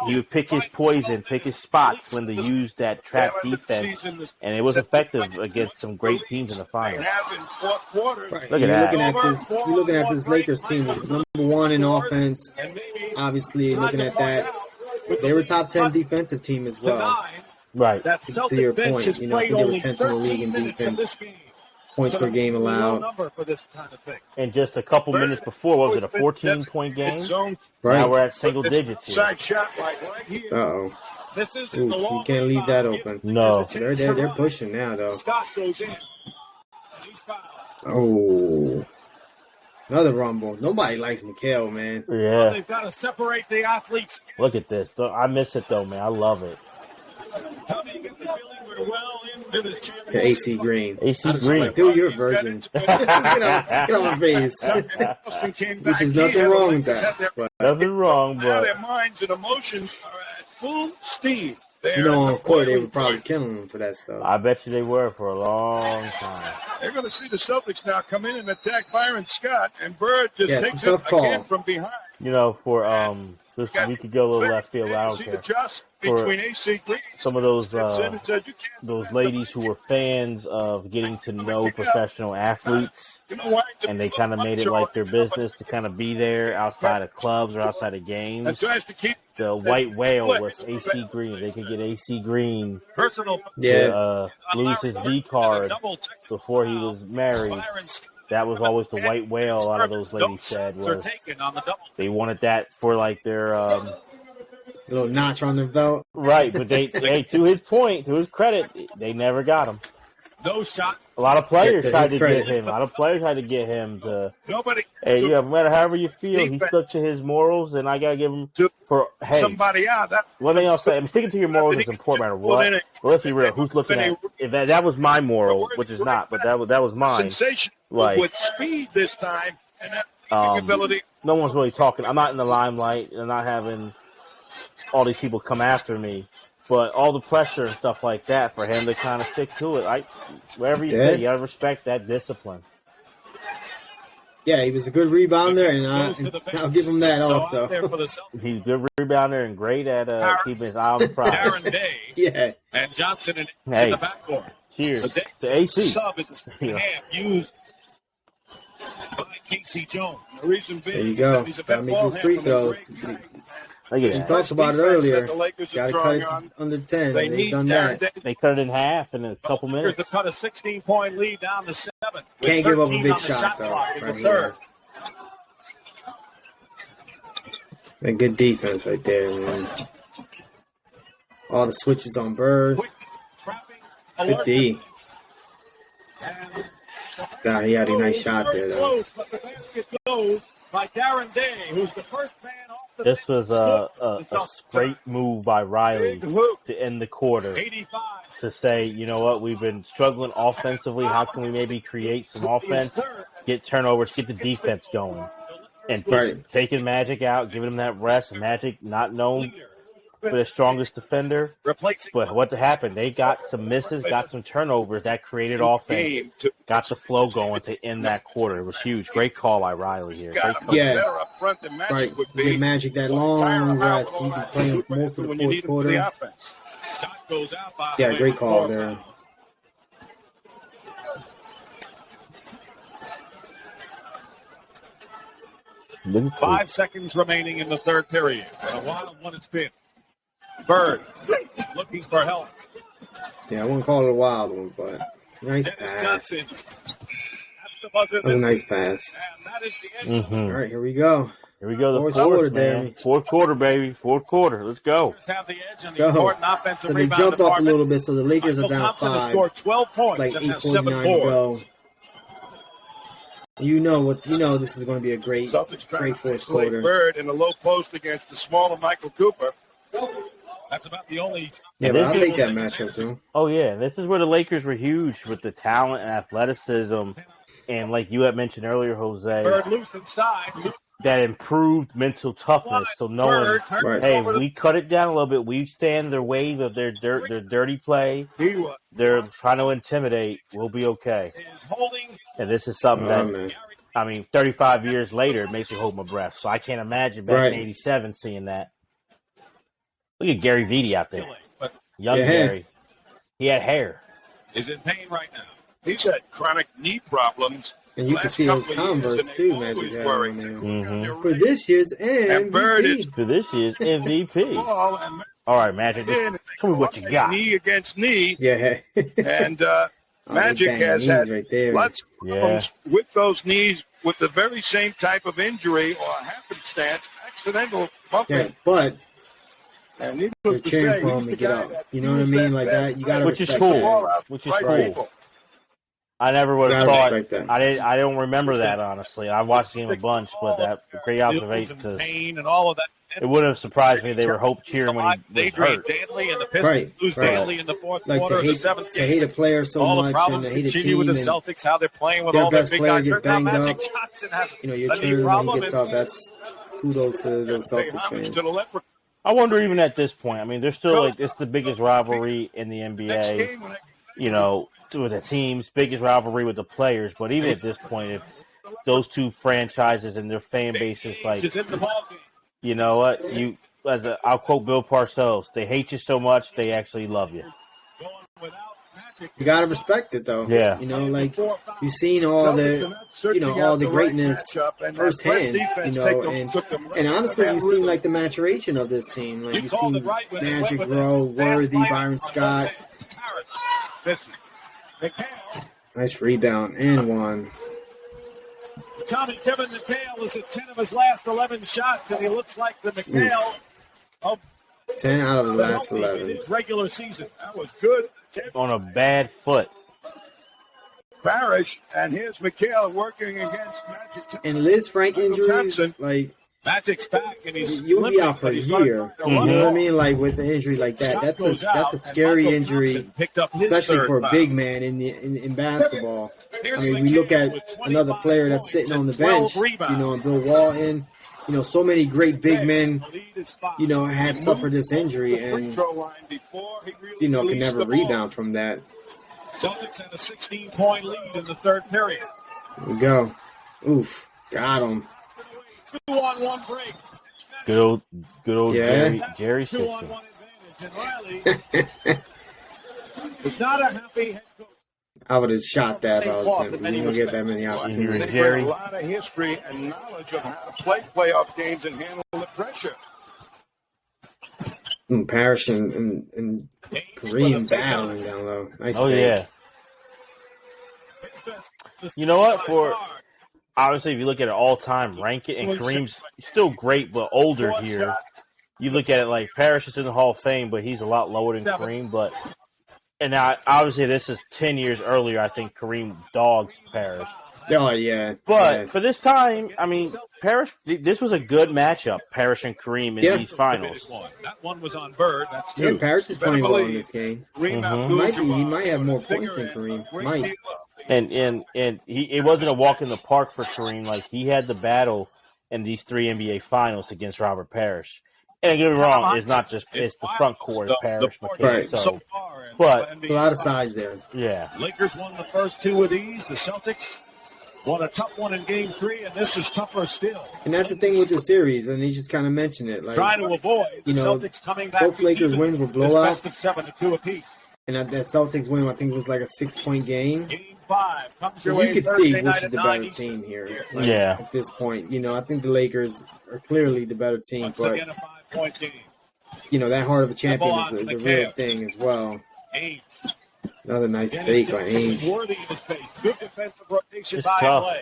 He would pick his poison, pick his spots when to use that trap defense, and it was effective against some great teams in the finals. Right. Look at that. You're looking at this Lakers team, number one in offense. Obviously, looking at that, they were top 10 defensive team as well. Right. To your point, I think they were 10th in the league in defense. Points per game allowed. And just a couple minutes before, what was it, a 14-point game? Right. Now we're at single digits here. Uh-oh. You can't leave that open. No. They're pushing now, though. Scott goes in. Oh. Another rumble. Nobody likes Mikal, man. Yeah. They've got to separate the athletes. Look at this. I miss it, though, man. I love it. Tommy, you get the feeling we're well into this championship. AC Green. AC Green. Dude, you're a virgin. get on my face. Which is nothing wrong with that. But nothing wrong, but their minds and emotions are at full steam. On court, they were probably killing them for that stuff. I bet you they were for a long time. They're going to see the Celtics now come in and attack Byron Scott, and Bird just takes it again from behind. For this we could go a little left field. I don't care. For some of those ladies who were fans of getting to know professional athletes, and they kind of made it like their business to kind of be there outside of clubs or outside of games. The white whale was AC Green. They could get AC Green to lose his V card before he was married. That was always the white whale. A lot of those ladies said was they wanted that for like their little notch on their belt. Right, but they to his point, to his credit, they never got him. No shot. A lot of players tried to get him. A lot of players tried to get him to. Hey, no matter however you feel, he stuck to his morals, and I gotta give him somebody out. One thing I'll say, sticking to your morals is important, no matter what. But let's be real. Who's looking at? If that was my moral, which is not, but that was mine. Like with speed this time and that ability. No one's really talking. I'm not in the limelight. I'm not having all these people come after me. But all the pressure and stuff like that for him to kind of stick to it. Whatever you say, you got to respect that discipline. Yeah, he was a good rebounder, and I'll give him that also. He's a good rebounder and great at keeping his eye on the prize. Aaron Day and Johnson in the backcourt. Cheers to AC. Sub at the second half used by Casey Jones. The reason being, there you go. Got to make those free throws. We talked about it earlier. Got to cut it under 10. They've done that. They cut it in half in a couple minutes. To cut a 16-point lead down to 7. Can't give up a big shot, though. Right here. And good defense right there, man. All the switches on Bird. Good D. Nah, he had a nice shot there, though. Close, but the basket goes by Darren Day, who's the first man off the This was a straight move by Riley to end the quarter 85. to say, you know what, we've been struggling offensively. How can we maybe create some offense, get turnovers, get the defense going? And taking Magic out, giving him that rest. Magic not known for the strongest defender. But what happened? They got some misses, got some turnovers that created offense, got the flow going to end that quarter. It was huge. Great call by Riley here. Yeah, right. Give Magic that long rest. You can play him most of the fourth quarter. Yeah, great call there. Cool. 5 seconds remaining in the third period. And a wild one it's been. Bird looking for help. Yeah, I wouldn't call it a wild one, but nice pass. Johnson. That was a nice pass. And that is the end. All right, here we go. Here we go, the fourth, man. Fourth quarter, baby. Fourth quarter. Let's go. Have the edge on the important offensive so they jumped up a little bit, so the Lakers are down 5. Scored 12 points like and 8:49 to go. You know this is going to be a great fourth quarter. Bird in the low post against the smaller Michael Cooper. That's about the only. Yeah, but I'll take that matchup too. Oh yeah, this is where the Lakers were huge with the talent and athleticism, and like you had mentioned earlier, Jose, Bird loose inside. that improved mental toughness. So knowing, hey, we cut it down a little bit. We stand their wave of their dirty play. They're trying to intimidate. We'll be okay. And this is something that, I mean, 35 years later, it makes me hold my breath. So I can't imagine back in '87 seeing that. Look at Gary Vitti out there. Young Gary. He had hair. Is in pain right now. He's had chronic knee problems. And you can see those Converse, too, Magic had on there. For this year's MVP. For this year's MVP. All right, Magic, tell me what you got. Knee against knee. Yeah. And Magic has had lots of problems with those knees with the very same type of injury or happenstance, accidental bumping. Yeah, but you're cheering for him to get up. You know what I mean? Like that. You got to respect that. Which is cool. I never would have thought that. I don't remember that, honestly. I watched the game a bunch, but that great observation because and all of that. It wouldn't have surprised me. They were hope cheering when he was hurt. Danley and the Pistons lose Danley in the fourth quarter of the seventh game. To hate a player so all much the problems and to hate a continue team with the Celtics, how they're playing with all their their big player guys. gets banged Magic up. Johnson has you're cheering when he gets up. That's kudos to those Celtics fans. I wonder even at this point. I mean, they're still like it's the biggest rivalry in the NBA. You know, with the teams, biggest rivalry with the players. But even at this point, if those two franchises and their fan bases, like, you know what, I'll quote Bill Parcells: "They hate you so much, they actually love you." You gotta respect it, though. Yeah. You know, like you've seen all the greatness firsthand. You know, and honestly, you've seen like the maturation of this team. Like you've seen Magic grow, Worthy, Byron Scott. Nice rebound and one. Tommy Kevin McHale is at 10 of his last 11 shots, and he looks like the McHale of 10 out of the last 11. His regular season. That was good. On a bad foot. Parrish and here's McHale working against Magic. And Liz Frank injuries, like Magic's back, and you'll be out for a year. You know what I mean? Like with an injury like that, that's a scary injury, especially for a big man in basketball. I mean, we look at another player that's sitting on the bench, you know, and Bill Walton. You know, so many great big men, you know, have suffered this injury and, you know, can never rebound from that. Celtics had a 16-point lead in the third period. Here we go. Oof. Got him. 2-on-1 break. Good old Jerry sister. 2-on-1 advantage. And Riley is not a happy head coach. I would have shot that if I was him. You don't get that many opportunities. They bring a lot of history and knowledge of how to play playoff games and handle the pressure. Parrish and Kareem battling down low. Nice yeah. You know what? For obviously, if you look at it all-time ranking, and Kareem's still great but older here. You look at it like Parrish is in the Hall of Fame, but he's a lot lower than Kareem. But And now, obviously, this is 10 years earlier. I think Kareem dogs Parrish. Oh, yeah. But for this time, I mean, Parrish, this was a good matchup, Parrish and Kareem in these finals. That one was on Bird. That's 2. Yeah, Parrish is playing well in this game. He might have more points than Kareem. Might. And it wasn't a walk in the park for Kareem. Like, he had the battle in these 3 NBA finals against Robert Parrish. And don't get me wrong, it's not just it's the front court of Parrish, McKay. Right. So, but it's a lot of size there. Yeah. Lakers won the first 2 of these. The Celtics won a tough one in Game 3, and this is tougher still. And that's the thing with the series, and he just kind of mentioned it. Like, trying to avoid the Celtics coming back. Both Lakers wins were blowouts. Best of 7-2 apiece. And that Celtics win, I think, was like a 6-point game. Game 5 comes your so way. You could see which is the better team here. Like, yeah. At this point, I think the Lakers are clearly the better team. Once but again, a 5-point game. That heart of a champion is a real thing as well. Another nice fake by Ainge. Good defensive rotation it's by tough. LA.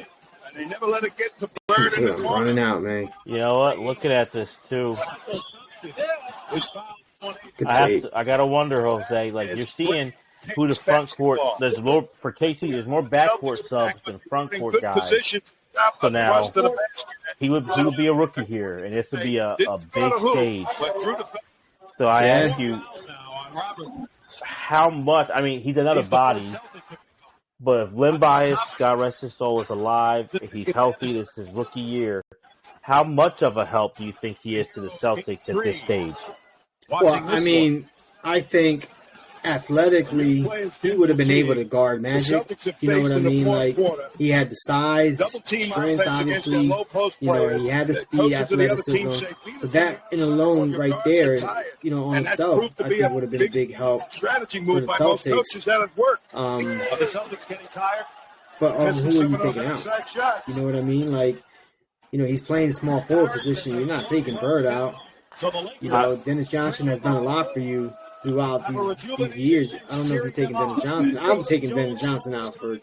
And they never let it get to Bird in the corner. Running out, man. You know what? Looking at this too, I gotta wonder, Jose. Like, you're seeing who the front court. There's more for KC. There's more backcourt subs than front court guys. So now he would be a rookie here, and this would be a big stage. So I ask you, how much? I mean, he's another body. But if Len Bias, God rest his soul, is alive, if he's healthy, this is his rookie year, how much of a help do you think he is to the Celtics at this stage? Well, I mean, I think athletically he would have been able to guard Magic. You know what I mean? Like, he had the size, strength, obviously. He had the speed, athleticism. So that in alone right there, on itself, I think would have been a big help for the Celtics. The Celtics getting tired. But who are you taking out? You know what I mean? Like, he's playing small forward position. You're not taking Bird out. Dennis Johnson has done a lot for you throughout these years. I don't know if you're taking Dennis Johnson. I'm taking Dennis Johnson out for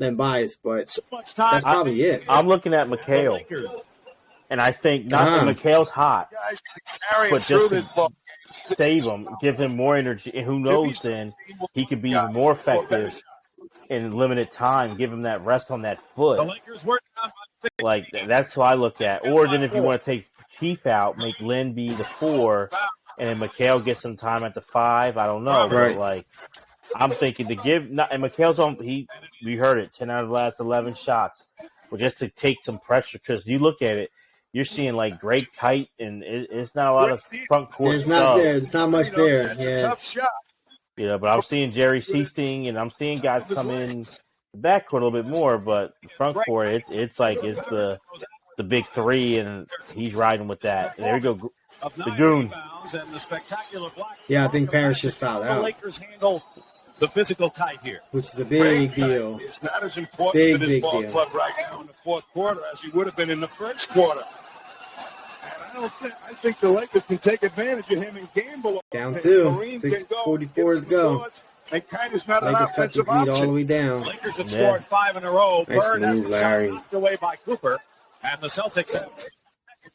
Len Bias, but that's probably it. I'm looking at McHale, and I think not that McHale's hot, but just to save him, give him more energy, and who knows, then he could be even more effective in limited time. Give him that rest on that foot. Like, that's what I look at. Or then if you want to take Chief out, make Len be the 4, and then McHale gets some time at the 5. I don't know, right. But like, I'm thinking to give. And McHale's on. We heard it. 10 out of the last 11 shots, but just to take some pressure, because you look at it, you're seeing like great kite, and it's not a lot of front court. It's not there. It's not much there. Yeah. A tough shot. But I'm seeing Jerry Seasting, and I'm seeing guys come in the backcourt a little bit more, but the front court, it's the big 3, and he's riding with that. And there you go, the goon. Yeah, I think Parrish just fouled out. The Lakers handle the physical kite here, which is a big deal. It's not as important to this ball club right now in the fourth quarter as he would have been in the first quarter. And I think the Lakers can take advantage of him and gamble. Down 2, 6:44 to go. And Kite is not an Lakers cut this lead all the way down. Lakers have scored 5 in a row. Nice Bird move, Larry. knocked away by Cooper, and the Celtics have.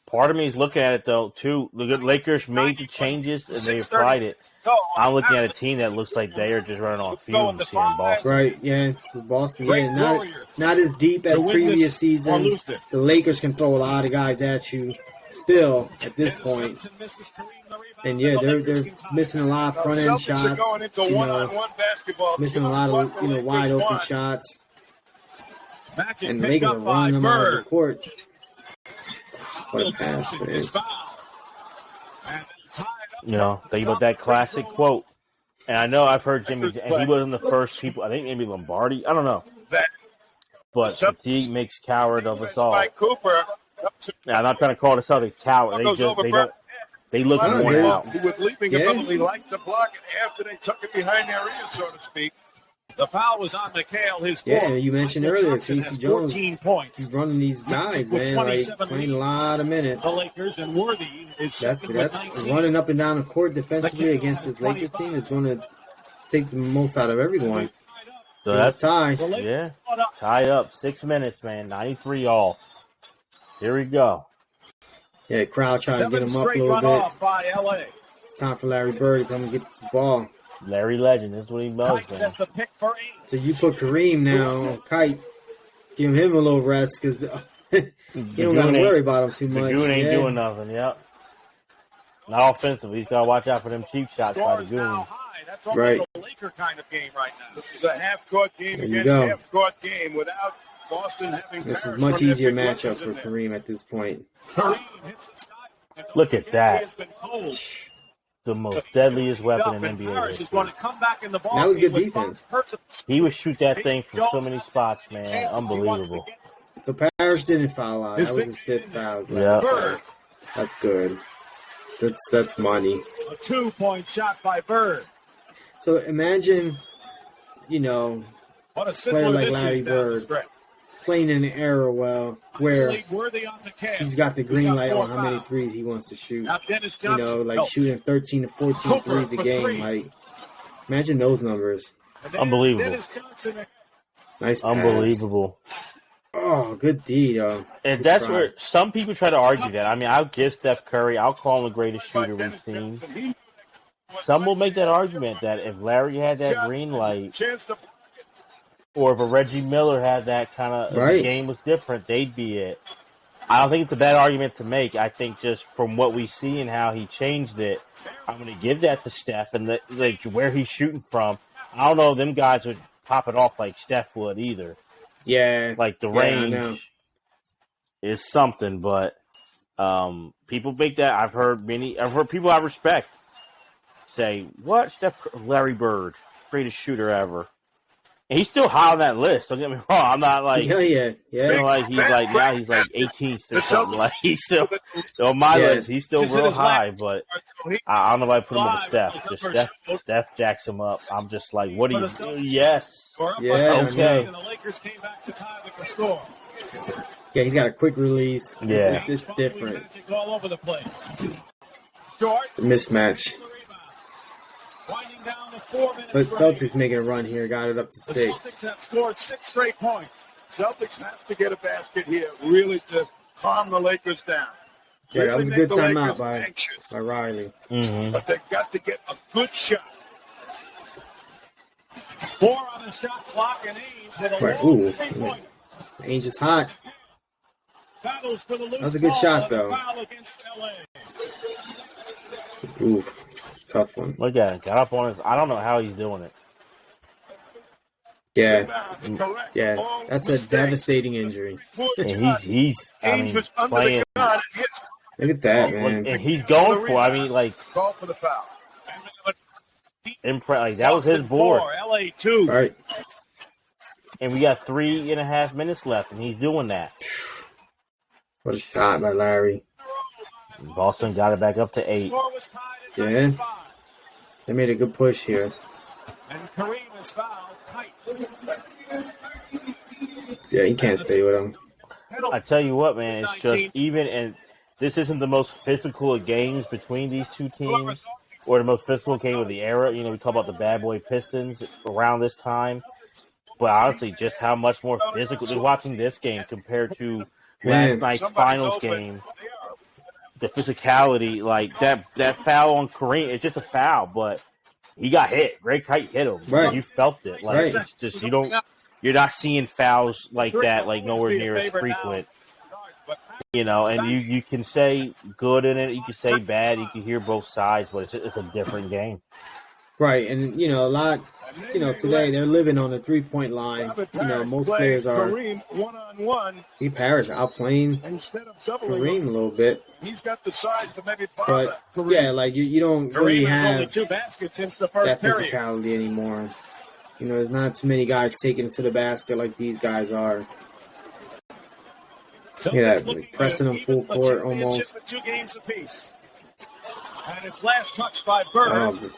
Part of me is looking at it, though, too. The Lakers made the changes, and they applied it. I'm looking at a team that looks like they are just running on fumes here in Boston. Right, yeah. Boston, not as deep as previous seasons. The Lakers can throw a lot of guys at you still at this point. And, they're missing a lot of front-end shots. Missing a lot of, wide-open shots. And the Lakers are running them out of the court. What a pass, man. Think about that classic quote. And I know I've heard Jimmy, and he wasn't the first people. I think maybe Lombardi. I don't know. But fatigue makes coward of us all. Now, I'm not trying to call the Celtics coward. They look worn out. Who with leaping ability like to block it after they tuck it behind their ears, so to speak. The foul was on McHale. His you mentioned earlier, Casey Jones. 14 points. He's running these guys, man, playing a lot of minutes. The Lakers and Worthy is that's running up and down the court defensively against this Lakers team is going to take the most out of everyone. So that's tied. Yeah, tie up 6 minutes, man. 93 all. Here we go. Crowd trying to get him up a little bit. By LA. It's time for Larry Bird to come and get this ball. Larry Legend. This is what he knows, Kite man. sets a pick for 8. So you put Kareem now on Kite. Give him a little rest because you don't got to worry about him too much. The Goon ain't doing nothing, yep. Not offensively. He's got to watch out for them cheap shots by the Goon. That's almost a Laker kind of game right now. This is a half-court game against half-court game without Boston having. This is much easier matchup for Kareem at this point. Look at that. The most deadliest weapon in NBA history. That was good defense. He would shoot that thing from so many spots, man. Unbelievable. So Parrish didn't foul out. That was his 5th foul. Yeah. That's good. That's money. A 2-point shot by Bird. So imagine, a player like Larry Bird playing in an era where he's got the green light on how many threes he wants to shoot. Shooting 13 to 14 threes a game. Like, imagine those numbers. Unbelievable. Nice pass. Unbelievable. Oh, good D, and that's where some people try to argue that. I mean, I'll give Steph Curry, I'll call him the greatest shooter we've seen. Some will make that argument that if Larry had that green light, or if a Reggie Miller had that kind of the game was different, they'd be it. I don't think it's a bad argument to make. I think just from what we see and how he changed it, I'm going to give that to Steph and where he's shooting from. I don't know if them guys would pop it off like Steph would either. Yeah. Like the range is something, but people make that. I've heard people I respect say, "What? Larry Bird, greatest shooter ever." And he's still high on that list. Don't get me wrong. I'm not like, yeah. Like he's like 18th or something. Like he's still on my list. He's still real high, but I don't know if I put him with Steph. Just Steph jacks him up. I'm just like, what do you do? Yes. Yeah. Okay. And the Lakers came back to tie with the score. Yeah, he's got a quick release. Yeah. It's different. All over the place. Short. The mismatch. Winding down to 4 minutes. But Celtics making a run here. Got it up to 6. The Celtics have scored 6 straight points. Celtics have to get a basket here, really, to calm the Lakers down. Yeah, that was a good timeout by Riley. Mm-hmm. But they've got to get a good shot. 4 on the shot clock, and Ainge with a Ooh, 3-point. Ainge is hot. Battles for the loose That was a good shot, though. Foul against LA. Oof, it's a tough one. Look at him. Got up on his. I don't know how he's doing it. Yeah, that's a devastating injury. And he's playing. Look at that, man. And he's going for. I mean, like, Call for the foul. that was his board. LA 2. Right. And we got 3.5 minutes left, and he's doing that. What a shot by Larry. Boston got it back up to 8. Yeah. They made a good push here. And Kareem is fouled. Yeah, he can't stay with him. I tell you what, man, it's just and this isn't the most physical of games between these two teams, or the most physical game of the era. We talk about the bad boy Pistons around this time, but honestly, just how much more physical. Just watching this game compared to last night's finals game, the physicality, like that foul on Kareem, it's just a foul, but he got hit. Greg Kite hit him. Right. You felt it. Like it's just you're not seeing fouls like that, like nowhere near as frequent. And you can say good in it, you can say bad, you can hear both sides, but it's a different game. Right, and a lot, today they're living on the 3-point line. Most players are. Kareem one-on-one. He Parrish outplaying Kareem a little bit. He's got the size to maybe bother Kareem. Yeah, like you don't really have only 2 baskets since the first that physicality anymore. There's not too many guys taking it to the basket like these guys are. Pressing them full court almost. 2 games apiece. And it's last touched by Bird.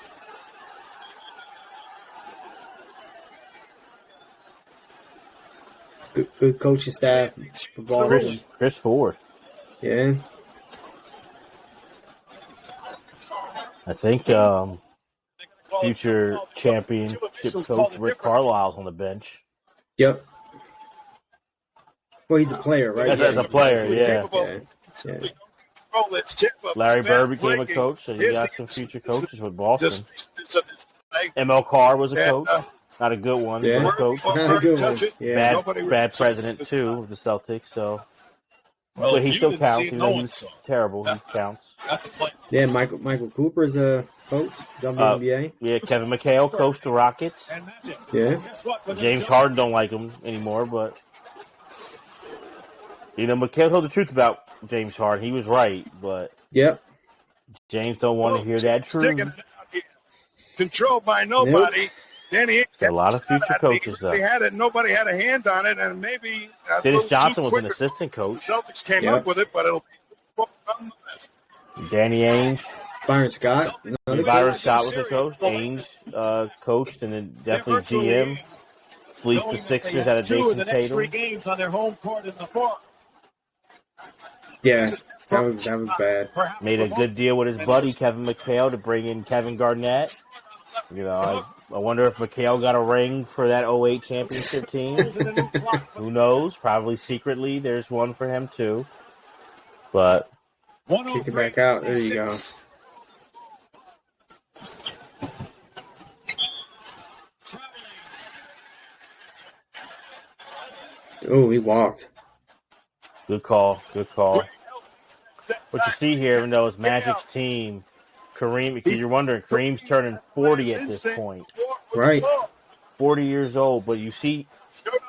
Good coaching staff for Boston. Chris Ford. Yeah. I think future championship coach Rick Carlisle's on the bench. Yep. Well, he's a player, right? As a player, yeah. Larry Bird became a coach, so you got some future coaches with Boston. ML Carr was a coach. Not a good one. Yeah, but a coach. Not a good one. Yeah. Bad president, too, of the Celtics. So, Well, but he still didn't see counts. it, Even no though one he's saw. terrible, he counts. That's a play. Yeah, Michael Cooper's a coach, WNBA. Yeah, Kevin McHale coached the Rockets. And Magic. Yeah. Guess what? We're gonna James jump. Harden don't like him anymore, but McHale told the truth about James Harden. He was right, but Yep. James don't want to hear that truth. Controlled by nobody. Nope. Danny A lot of future coaches, though. Nobody had a hand on it, and maybe Dennis Johnson was an assistant coach. The Celtics came Yep. up with it, but it'll. Danny Ainge. Byron Scott. Another Byron coach. Scott was a coach. Ainge coached, and then definitely GM. Fleeced the Sixers out of Two of the Jason next 3 Tatum. games on their home court in the fourth. Yeah, that was bad. Made a good deal with his buddy Kevin McHale to bring in Kevin Garnett. I wonder if McHale got a ring for that 08 championship team. Who knows? Probably secretly there's one for him too. But Kick it back out. There you go. Oh, he walked. good call. What you see here, even though it's Magic's team, Kareem, because you're wondering, Kareem's turning 40 at this point. Right. 40 years old, but you see,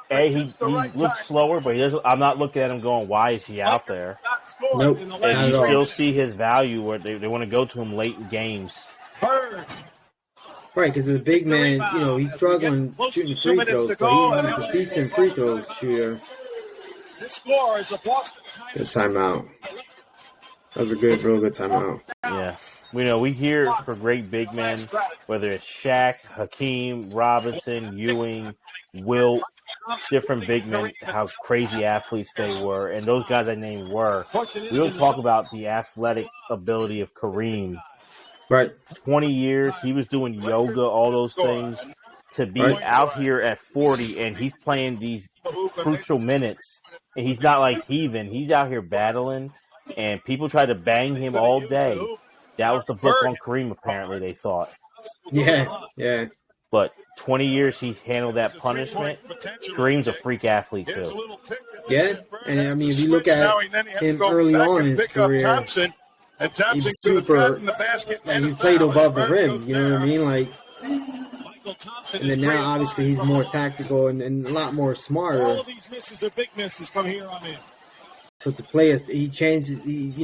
he looks slower, but he doesn't. I'm not looking at him going, why is he out there? Nope. And Not you at all. still see his value where they want to go to him late in games. Right, because the big man, he's struggling shooting free throws, but he's a decent free throw shooter. This score is a Boston. Good timeout. That was a real good timeout. Yeah. We hear for great big men, whether it's Shaq, Hakeem, Robinson, Ewing, Wilt, different big men, how crazy athletes they were. And those guys I named were. We don't talk about the athletic ability of Kareem. Right. 20 years, he was doing yoga, all those things. To be out here at 40 and he's playing these crucial minutes, and he's not like heaving. He's out here battling, and people try to bang him all day. That was the book on Kareem, apparently, they thought. Yeah. But 20 years he's handled that punishment. Kareem's a freak athlete, too. Yeah, and I mean, if you look at him early on in his career, he's super, he played above the rim, you know what I mean? And then now, obviously, he's more tactical and a lot more smarter. All of these misses are big misses from here on in. So to play, he changes, his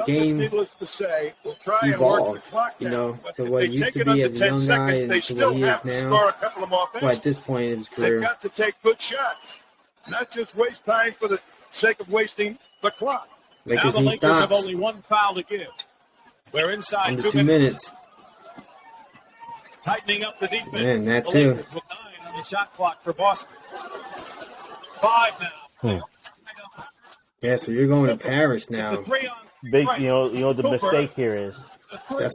game evolved, to what it used to be as a young guy and to what he is now. But at this point in his career. They've got to take good shots, not just waste time for the sake of wasting the clock. Lakers now the need Lakers have stops. only one foul to give. We're inside Under 2 2 minutes. Tightening up the defense. Man, that the too. Lakers with 9 on the shot clock for Boston. 5 now. Yeah, so you're going to Paris It's a now. 3 on Big, right. the mistake here is.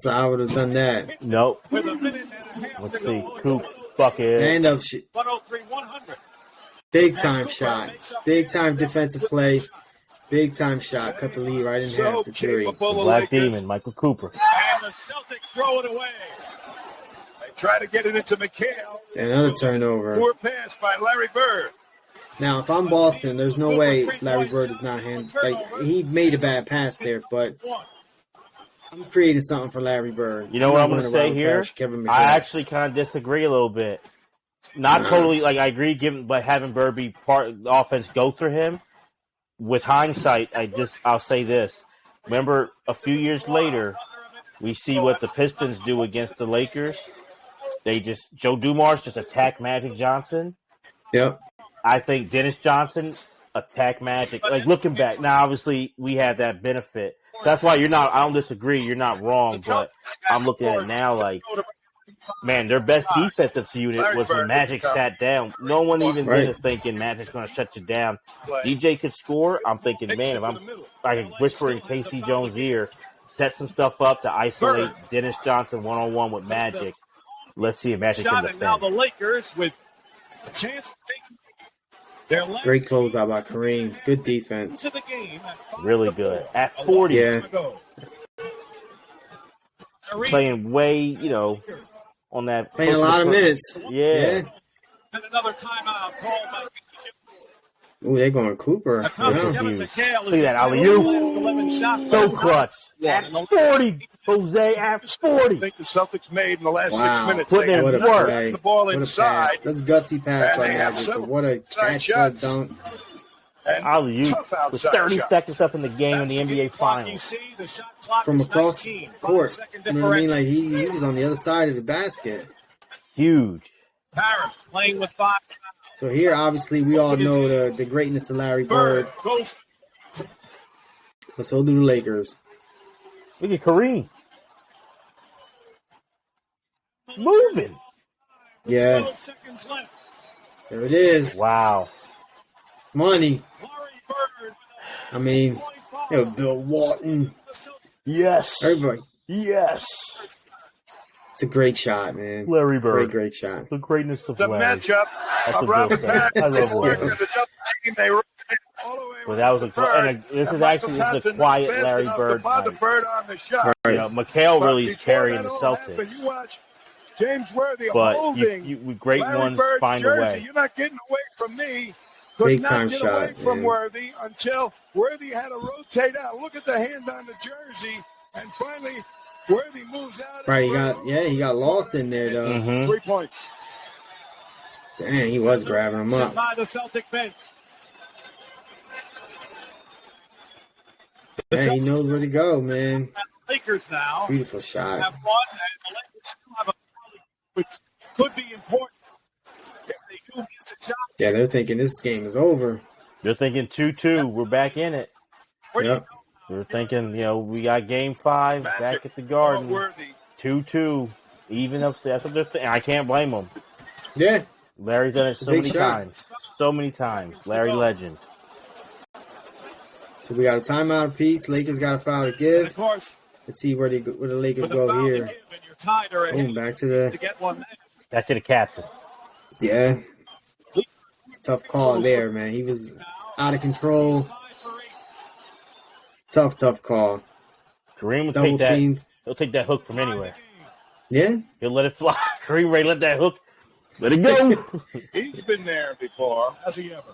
I would have done that. Nope. With a minute and a half Let's to see. go. Coop, bucket. Stand up shit. 103-100. Big time shot. Big time defensive play. Big time shot. Cut the lead right in half to 3. The Black Demon, Michael Cooper. And the Celtics throw it away. They try to get it into McHale. Another turnover. Poor pass by Larry Bird. Now, if I'm Boston, there's no way Larry Bird is not him. He made a bad pass there, but I'm creating something for Larry Bird. You know what I'm going to say here? Kevin McHale. I actually kind of disagree a little bit. Not totally, I agree, but having Bird be part of the offense go through him. With hindsight, I'll say this. Remember, a few years later, we see what the Pistons do against the Lakers. Joe Dumars just attacked Magic Johnson. Yep. I think Dennis Johnson attacked Magic. Looking back, now obviously we have that benefit. So that's why I don't disagree, you're not wrong, but I'm looking at it now man, their best defensive unit was when Magic sat down. No one even then is thinking Magic's going to shut you down. DJ could score. I'm thinking, man, I can whisper in Casey Jones' ear, set some stuff up to isolate Dennis Johnson one-on-one with Magic. Let's see if Magic can defend. Now the Lakers with a chance to take their last Great closeout by Kareem. Good defense. to the game. Really good. At 40, Yeah. playing way, on that. Playing a lot of minutes. Yeah. And another timeout called by Ooh, they're going Cooper. This is huge. Look at that alley-oop. So clutch. At 40, Jose, at 40. I think the Celtics made in the last 6 minutes. Put in work. The ball inside. That's a gutsy pass by Magic. But what a catch dunk. Alley-oop with 30 seconds up in the game in the NBA Finals. From across the court. You know what I mean? Like, he was on the other side of the basket. Huge. Parrish playing with 5. So here, obviously, we all know the greatness of Larry Bird. But so do the Lakers. Look at Kareem. Moving. Yeah. There it is. Wow. Money. I mean, Bill Walton. Yes. Everybody. Yes. It's a great shot, man. Larry Bird. Great shot. The greatness of the Larry. matchup. That's what Bill said. I love Larry. But that was this is actually just a quiet Larry Bird night. You know, McHale really is carrying the Celtics. You watch James Worthy but holding great Larry ones Bird's find jersey. a way. You're not getting away from me. Big time get shot away from man. Worthy until Worthy had to rotate out. Look at the hand on the jersey, and finally Worthy moves out. Right, he got lost in there though. Mm-hmm. 3 points. Dang, he was grabbing him up. By the Celtic bench. Yeah, he knows where to go, man. Lakers now Beautiful shot. have won, and the Lakers still have a rally, which could be important if they do miss a shot. Yeah, they're thinking this game is over. They're thinking 2-2. We're back in it. Yep. We're thinking, we got game 5 back at the Garden. 2-2. Even upstairs. That's what they're thinking. I can't blame them. Yeah. Larry's done it so many times. So many times. Larry legend. So we got a timeout apiece. Lakers got a foul to give. Of course, Let's see where the Lakers go here. Boom, back to the captain. Yeah. It's a tough call there, man. He was out of control. Tough call. Kareem will Double take that. teamed. He'll take that hook from anywhere. Yeah. He'll let it fly. Kareem Ray let that hook. Let it go. He's been there before. Has he ever?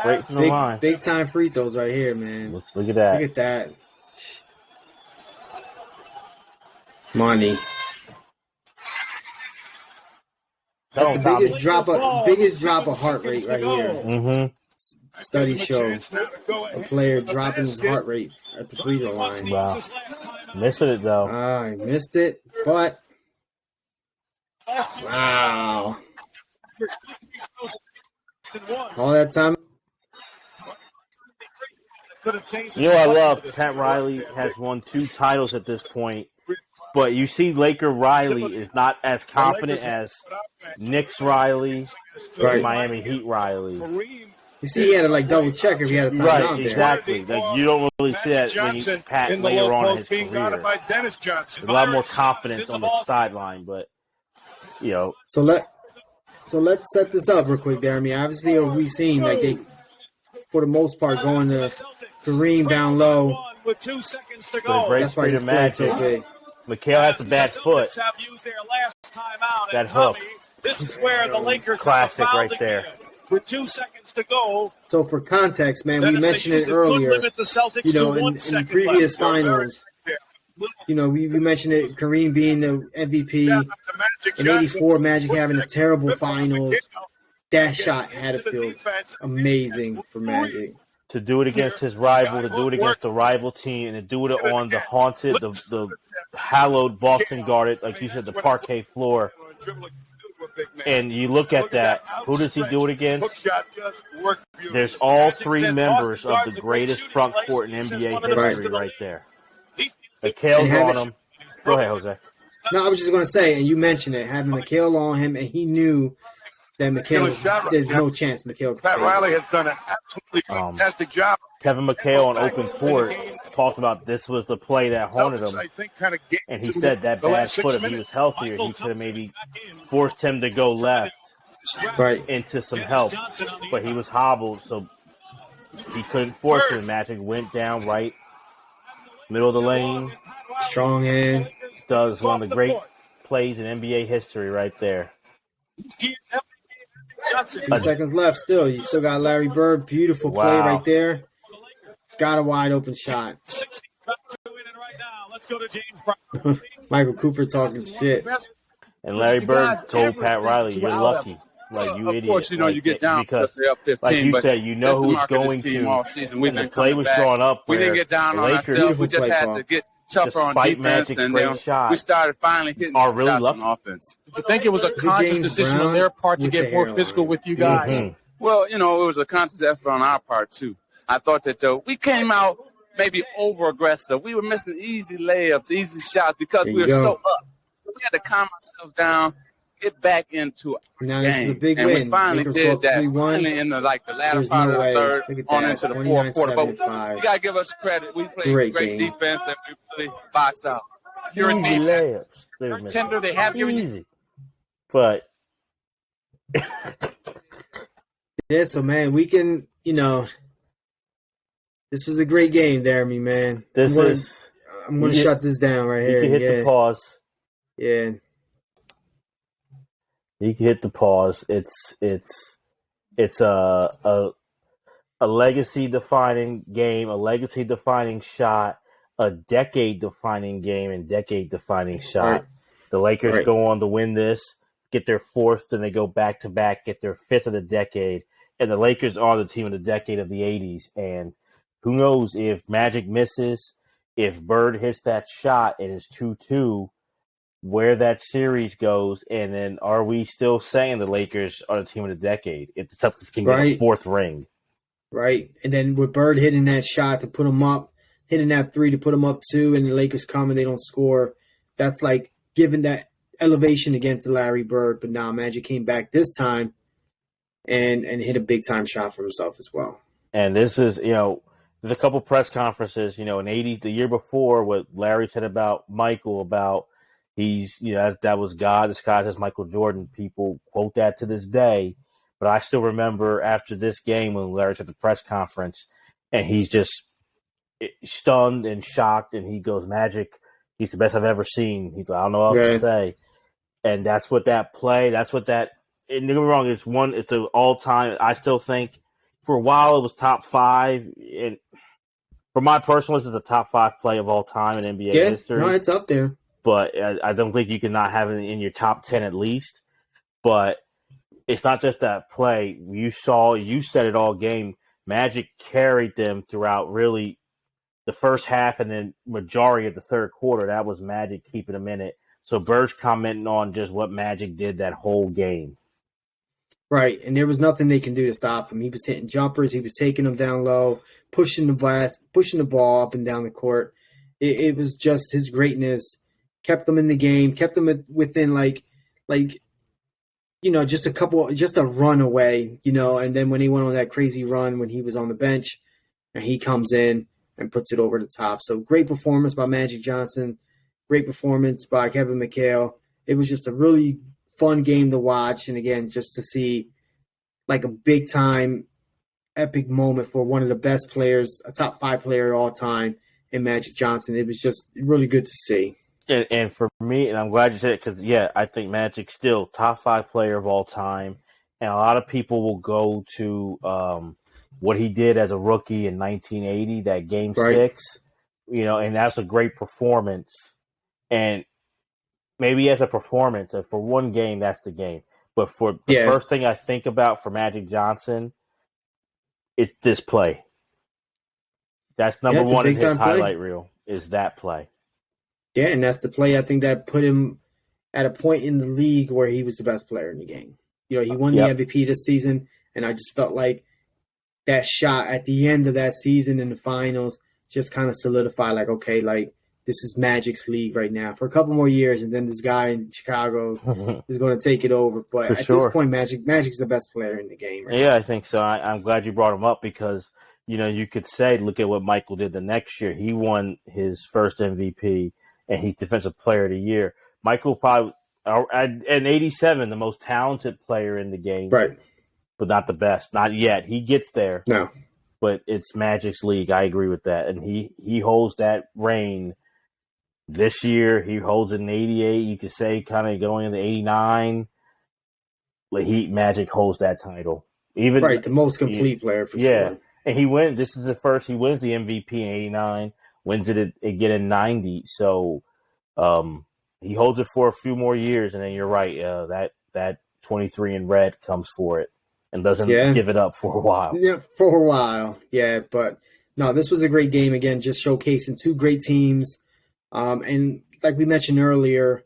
Straight from the line. Big time free throws right here, man. Let's look at that. Look at that. Money. That's the biggest drop of heart rate right here. Mm-hmm. Studies show a player dropping his heart rate at the free throw line. Wow. Missing it, though. I missed it, but wow. All that time. I love Pat Riley has won 2 titles at this point, but you see Laker Riley is not as confident as Knicks Riley or Miami Heat Riley. You see, he had to double check if he had a timeout right, there. exactly. You don't really see that when you Pat later on in his career. A lot more confidence on the sideline, but So let's set this up real quick, there. I mean, obviously, we've seen they, for the most part, going to Kareem down low. With 2 seconds to go. That's why this play so big. McHale has a bad foot. That hook. This is where the Lakers classic right there. With 2 seconds to go. So for context, man, we mentioned it earlier. In the previous finals, we mentioned it. Kareem being the MVP. In '84, Magic having a terrible finals. That shot had to feel amazing for Magic. To do it against his rival, to do it against the rival team, and to do it on the haunted, the hallowed Boston guarded, like you said, the parquet floor. And you look at that, who does he do it against? There's all 3 members of the greatest front court in NBA history right there. McHale's on him. Go ahead, Jose. No, I was just going to say, and you mentioned it, having McHale on him, and he knew that McHale, there's no chance McHale could Pat Riley has done an absolutely fantastic job. Kevin McHale on open court talked about this was the play that haunted him. And he said that bad foot, if he was healthier, he could have maybe forced him to go left into some help. But he was hobbled, so he couldn't force it. Magic went down right, middle of the lane. Strong hand. Does one of the great plays in NBA history right there. 2 seconds left still. You still got Larry Bird. Beautiful play right there. Got a wide open shot. Michael Cooper talking shit. And Larry Bird told Pat Riley, "You're lucky, like you idiot." Of course, you know, like, you get down because, they're up 15, like you but said, you know who's going team to. All season. We've been the play was drawn up. We didn't get down on ourselves. We just had to get tougher on defense, and then we started finally hitting shots on offense. I think it was a conscious decision on their part to get more physical with you guys. Mm-hmm. Well, you know, it was a conscious effort on our part too. I thought that we came out maybe over aggressive. We were missing easy layups, easy shots because we were so up. We had to calm ourselves down, get back into our now game. This is a big and win. We finally did that. Finally in the latter There's part no of the third, on that. into the fourth quarter. But you gotta give us credit. We played great defense and we really boxed out. Easy layups. Tender, they have given easy, but yeah. So man, we can. You know, this was a great game, Jeremy. Man, I'm gonna shut this down right here. You can hit the pause. Yeah. You can hit the pause. It's a legacy defining game, a legacy defining shot, a decade defining game, and decade defining shot. Right. The Lakers go on to win this, get their fourth, then they go back to back, get their fifth of the decade, and the Lakers are the team of the decade of the '80s. And who knows if Magic misses, if Bird hits that shot and it's 2-2. Where that series goes, and then are we still saying the Lakers are the team of the decade if the Celtics can get a fourth ring? Right. And then with Bird hitting that shot to put them up, hitting that three to put them up 2, and the Lakers come and they don't score, that's like giving that elevation again to Larry Bird. But now Magic came back this time and hit a big-time shot for himself as well. And this is, you know, there's a couple press conferences, you know, in '80s, the year before, what Larry said about Michael, about he's, you know, that was God disguised as Michael Jordan. People quote that to this day. But I still remember after this game when Larry's at the press conference and he's just stunned and shocked and he goes, Magic, he's the best I've ever seen. He's like, I don't know what else to say. And that's what that play, and don't get me wrong, it's an all-time. I still think for a while it was top 5. And for my personal list, it's a top 5 play of all time in NBA history. No, it's up there. But I don't think you can not have it in your top 10 at least. But it's not just that play. You said it all game. Magic carried them throughout really the first half and then majority of the third quarter. That was Magic keeping them in it. So Bird's commenting on just what Magic did that whole game. Right, and there was nothing they can do to stop him. He was hitting jumpers. He was taking them down low, pushing the ball up and down the court. It was just his greatness. Kept them in the game, kept them within like, you know, just a run away, you know, and then when he went on that crazy run when he was on the bench and he comes in and puts it over the top. So great performance by Magic Johnson, great performance by Kevin McHale. It was just a really fun game to watch. And again, just to see like a big time epic moment for one of the best players, a top 5 player of all time in Magic Johnson. It was just really good to see. And for me, and I'm glad you said it because, I think Magic's still top 5 player of all time. And a lot of people will go to what he did as a rookie in 1980, that Game 6, you know, and that's a great performance. And maybe as a performance, for one game, that's the game. But for the first thing I think about for Magic Johnson, it's this play. That's number one in his highlight reel, is that play. Yeah, and that's the play I think that put him at a point in the league where he was the best player in the game. You know, he won the MVP this season, and I just felt like that shot at the end of that season in the finals just kind of solidified, like, okay, like, this is Magic's league right now for a couple more years, and then this guy in Chicago is going to take it over. But at this point, Magic's the best player in the game right now. I think so. I'm glad you brought him up because, you know, you could say, look at what Michael did the next year. He won his first MVP. And he's Defensive Player of the Year. Michael probably, in '87, the most talented player in the game. Right. But not the best. Not yet. He gets there. No. But it's Magic's league. I agree with that. And he holds that reign This year, he holds it in 88. You could say kind of going into 89. The Heat Magic holds that title. Even right, the most complete player for sure. And he wins. This is the first he wins the MVP in 89, wins it again in 90. So he holds it for a few more years, and then you're right. That 23 in red comes for it and doesn't give it up for a while. Yeah, for a while. Yeah, but no, this was a great game again, just showcasing two great teams. And like we mentioned earlier,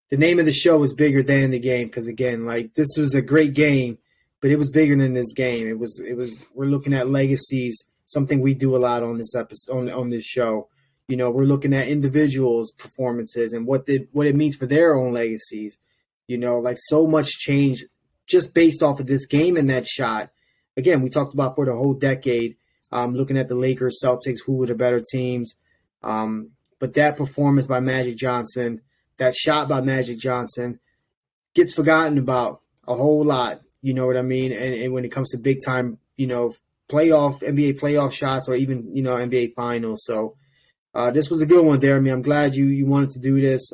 the name of the show is bigger than the game because again, like this was a great game, but it was bigger than this game. It was. We're looking at legacies, something we do a lot on this episode on this show. You know, we're looking at individuals' performances and what it means for their own legacies. You know, like so much change just based off of this game and that shot. Again, we talked about for the whole decade, looking at the Lakers, Celtics, who were the better teams. But that performance by Magic Johnson, that shot by Magic Johnson, gets forgotten about a whole lot. You know what I mean? And when it comes to big time, you know, NBA playoff shots or even, you know, NBA finals. So this was a good one there. I mean, I'm glad you wanted to do this.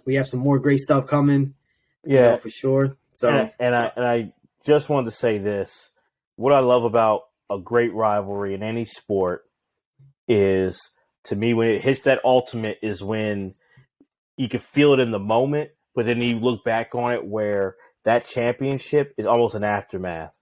We have some more great stuff coming. Yeah, you know, for sure. So and I just wanted to say this. What I love about a great rivalry in any sport is, to me, when it hits that ultimate is when you can feel it in the moment, but then you look back on it where that championship is almost an aftermath.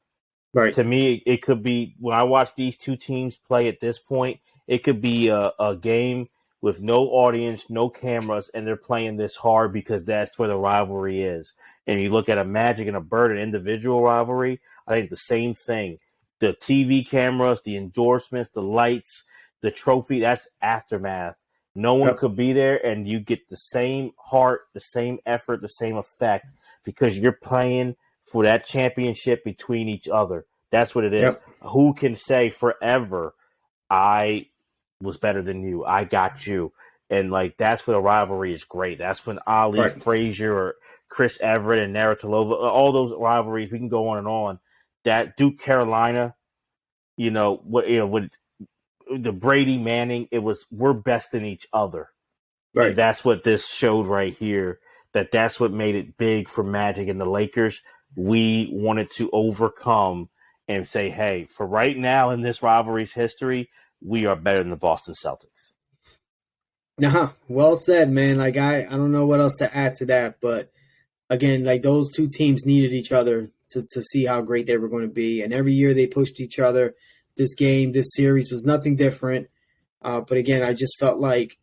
Right. To me, it could be, when I watch these two teams play at this point, it could be a game with no audience, no cameras, and they're playing this hard because that's where the rivalry is. And you look at a Magic and a Bird, an individual rivalry, I think the same thing. The TV cameras, the endorsements, the lights, the trophy, that's aftermath. No one could be there, and you get the same heart, the same effort, the same effect because you're playing for that championship between each other. That's what it is. Yep. Who can say forever, I was better than you, I got you? And like that's when a rivalry is great. That's when Ali Frazier or Chris Everett and Navratilova, all those rivalries, we can go on and on. That Duke Carolina, with the Brady Manning, it was we're best in each other. Right. And that's what this showed right here. That's what made it big for Magic and the Lakers. We wanted to overcome and say, hey, for right now in this rivalry's history, we are better than the Boston Celtics. Well said, man. Like I don't know what else to add to that, but again, like those two teams needed each other to see how great they were going to be, and every year they pushed each other. This series was nothing different. But again, I just felt like,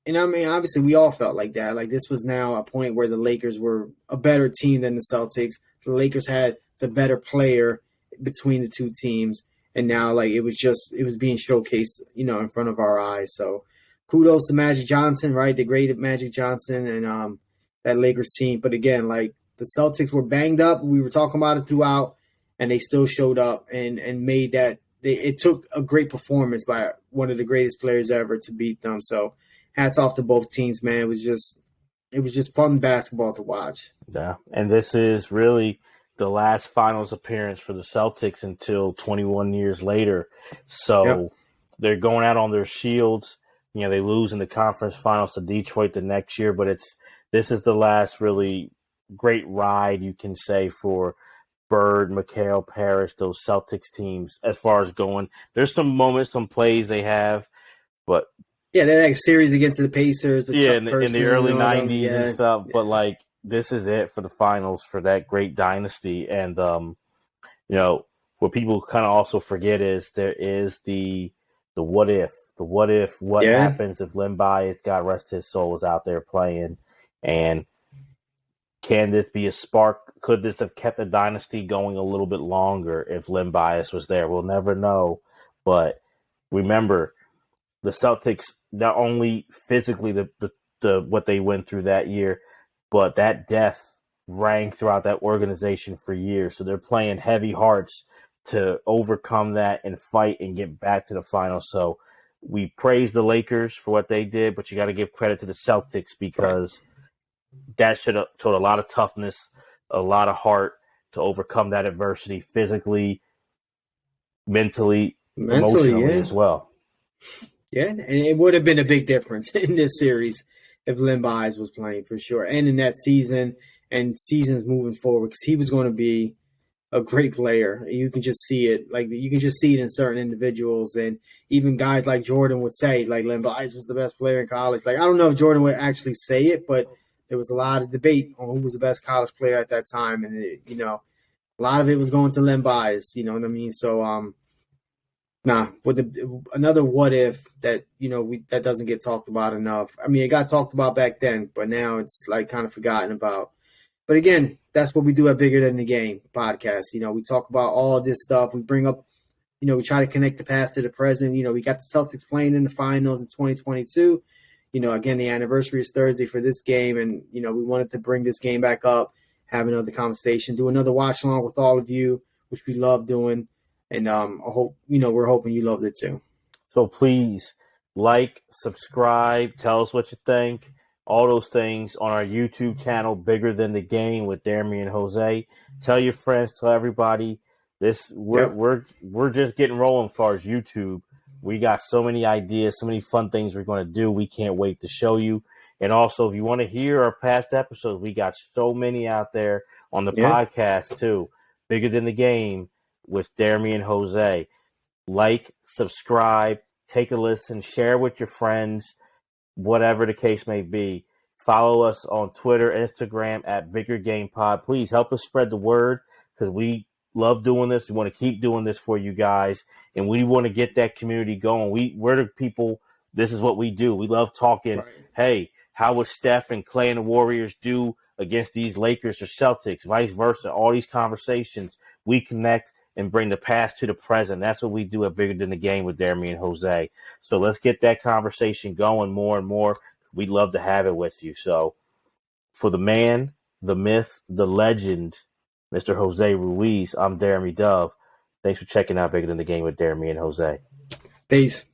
and I mean, obviously we all felt like that. Like this was now a point where the Lakers were a better team than the Celtics. The Lakers had the better player between the two teams. And now, like, it was being showcased, in front of our eyes. So kudos to Magic Johnson, right? The great Magic Johnson and that Lakers team. But again, like, the Celtics were banged up. We were talking about it throughout, and they still showed up and made that. It took a great performance by one of the greatest players ever to beat them. So hats off to both teams, man. It was just fun basketball to watch. Yeah, and this is really the last finals appearance for the Celtics until 21 years later. So they're going out on their shields. They lose in the conference finals to Detroit the next year, but this is the last really great ride, you can say, for Bird, McHale, Parrish, those Celtics teams as far as going. There's some moments, some plays they have, but they had a series against the Pacers. In the early 90s and stuff, but like, this is it for the finals for that great dynasty. And, what people kind of also forget is there is the what if, what happens if Len Bias, God rest his soul, is out there playing, and can this be a spark? Could this have kept the dynasty going a little bit longer if Len Bias was there? We'll never know. But remember, the Celtics, not only physically the what they went through that year, but that death rang throughout that organization for years. So they're playing heavy hearts to overcome that and fight and get back to the finals. So we praise the Lakers for what they did, but you got to give credit to the Celtics because that should have showed a lot of toughness, a lot of heart to overcome that adversity physically, mentally emotionally as well. Yeah, and it would have been a big difference in this series if Len Bias was playing for sure, and in that season and seasons moving forward, because he was going to be a great player. You can just see it. Like, you can just see it in certain individuals, and even guys like Jordan would say, like, Len Bias was the best player in college. Like, I don't know if Jordan would actually say it, but there was a lot of debate on who was the best college player at that time, and a lot of it was going to Len Bias. You know what I mean? So, with another what if that that doesn't get talked about enough. I mean, it got talked about back then, but now it's like kind of forgotten about. But again, that's what we do at Bigger Than the Game podcast. We talk about all this stuff. We bring up, we try to connect the past to the present. We got the Celtics playing in the finals in 2022. Again, the anniversary is Thursday for this game, and we wanted to bring this game back up, have another conversation, do another watch along with all of you, which we love doing. And I hope we're hoping you loved it too. So please like, subscribe, tell us what you think. All those things on our YouTube channel, Bigger Than the Game with Jeremy and Jose. Tell your friends, tell everybody. We're just getting rolling as far as YouTube. We got so many ideas, so many fun things we're going to do. We can't wait to show you. And also, if you want to hear our past episodes, we got so many out there on the podcast too. Bigger Than the Game with Jeremy and Jose. Like, subscribe, take a listen, share with your friends. Whatever the case may be. Follow us on Twitter, Instagram at Bigger Game Pod. Please help us spread the word, because we love doing this. We want to keep doing this for you guys, and we want to get that community going. We're the people. This is what we do. We love talking. Right. Hey, how would Steph and Clay and the Warriors do against these Lakers or Celtics? Vice versa. All these conversations, we connect and bring the past to the present. That's what we do at Bigger Than the Game with Jeremy and Jose. So let's get that conversation going more and more. We'd love to have it with you. So for the man, the myth, the legend, Mr. Jose Ruiz, I'm Jeremy Dove. Thanks for checking out Bigger Than the Game with Jeremy and Jose. Peace.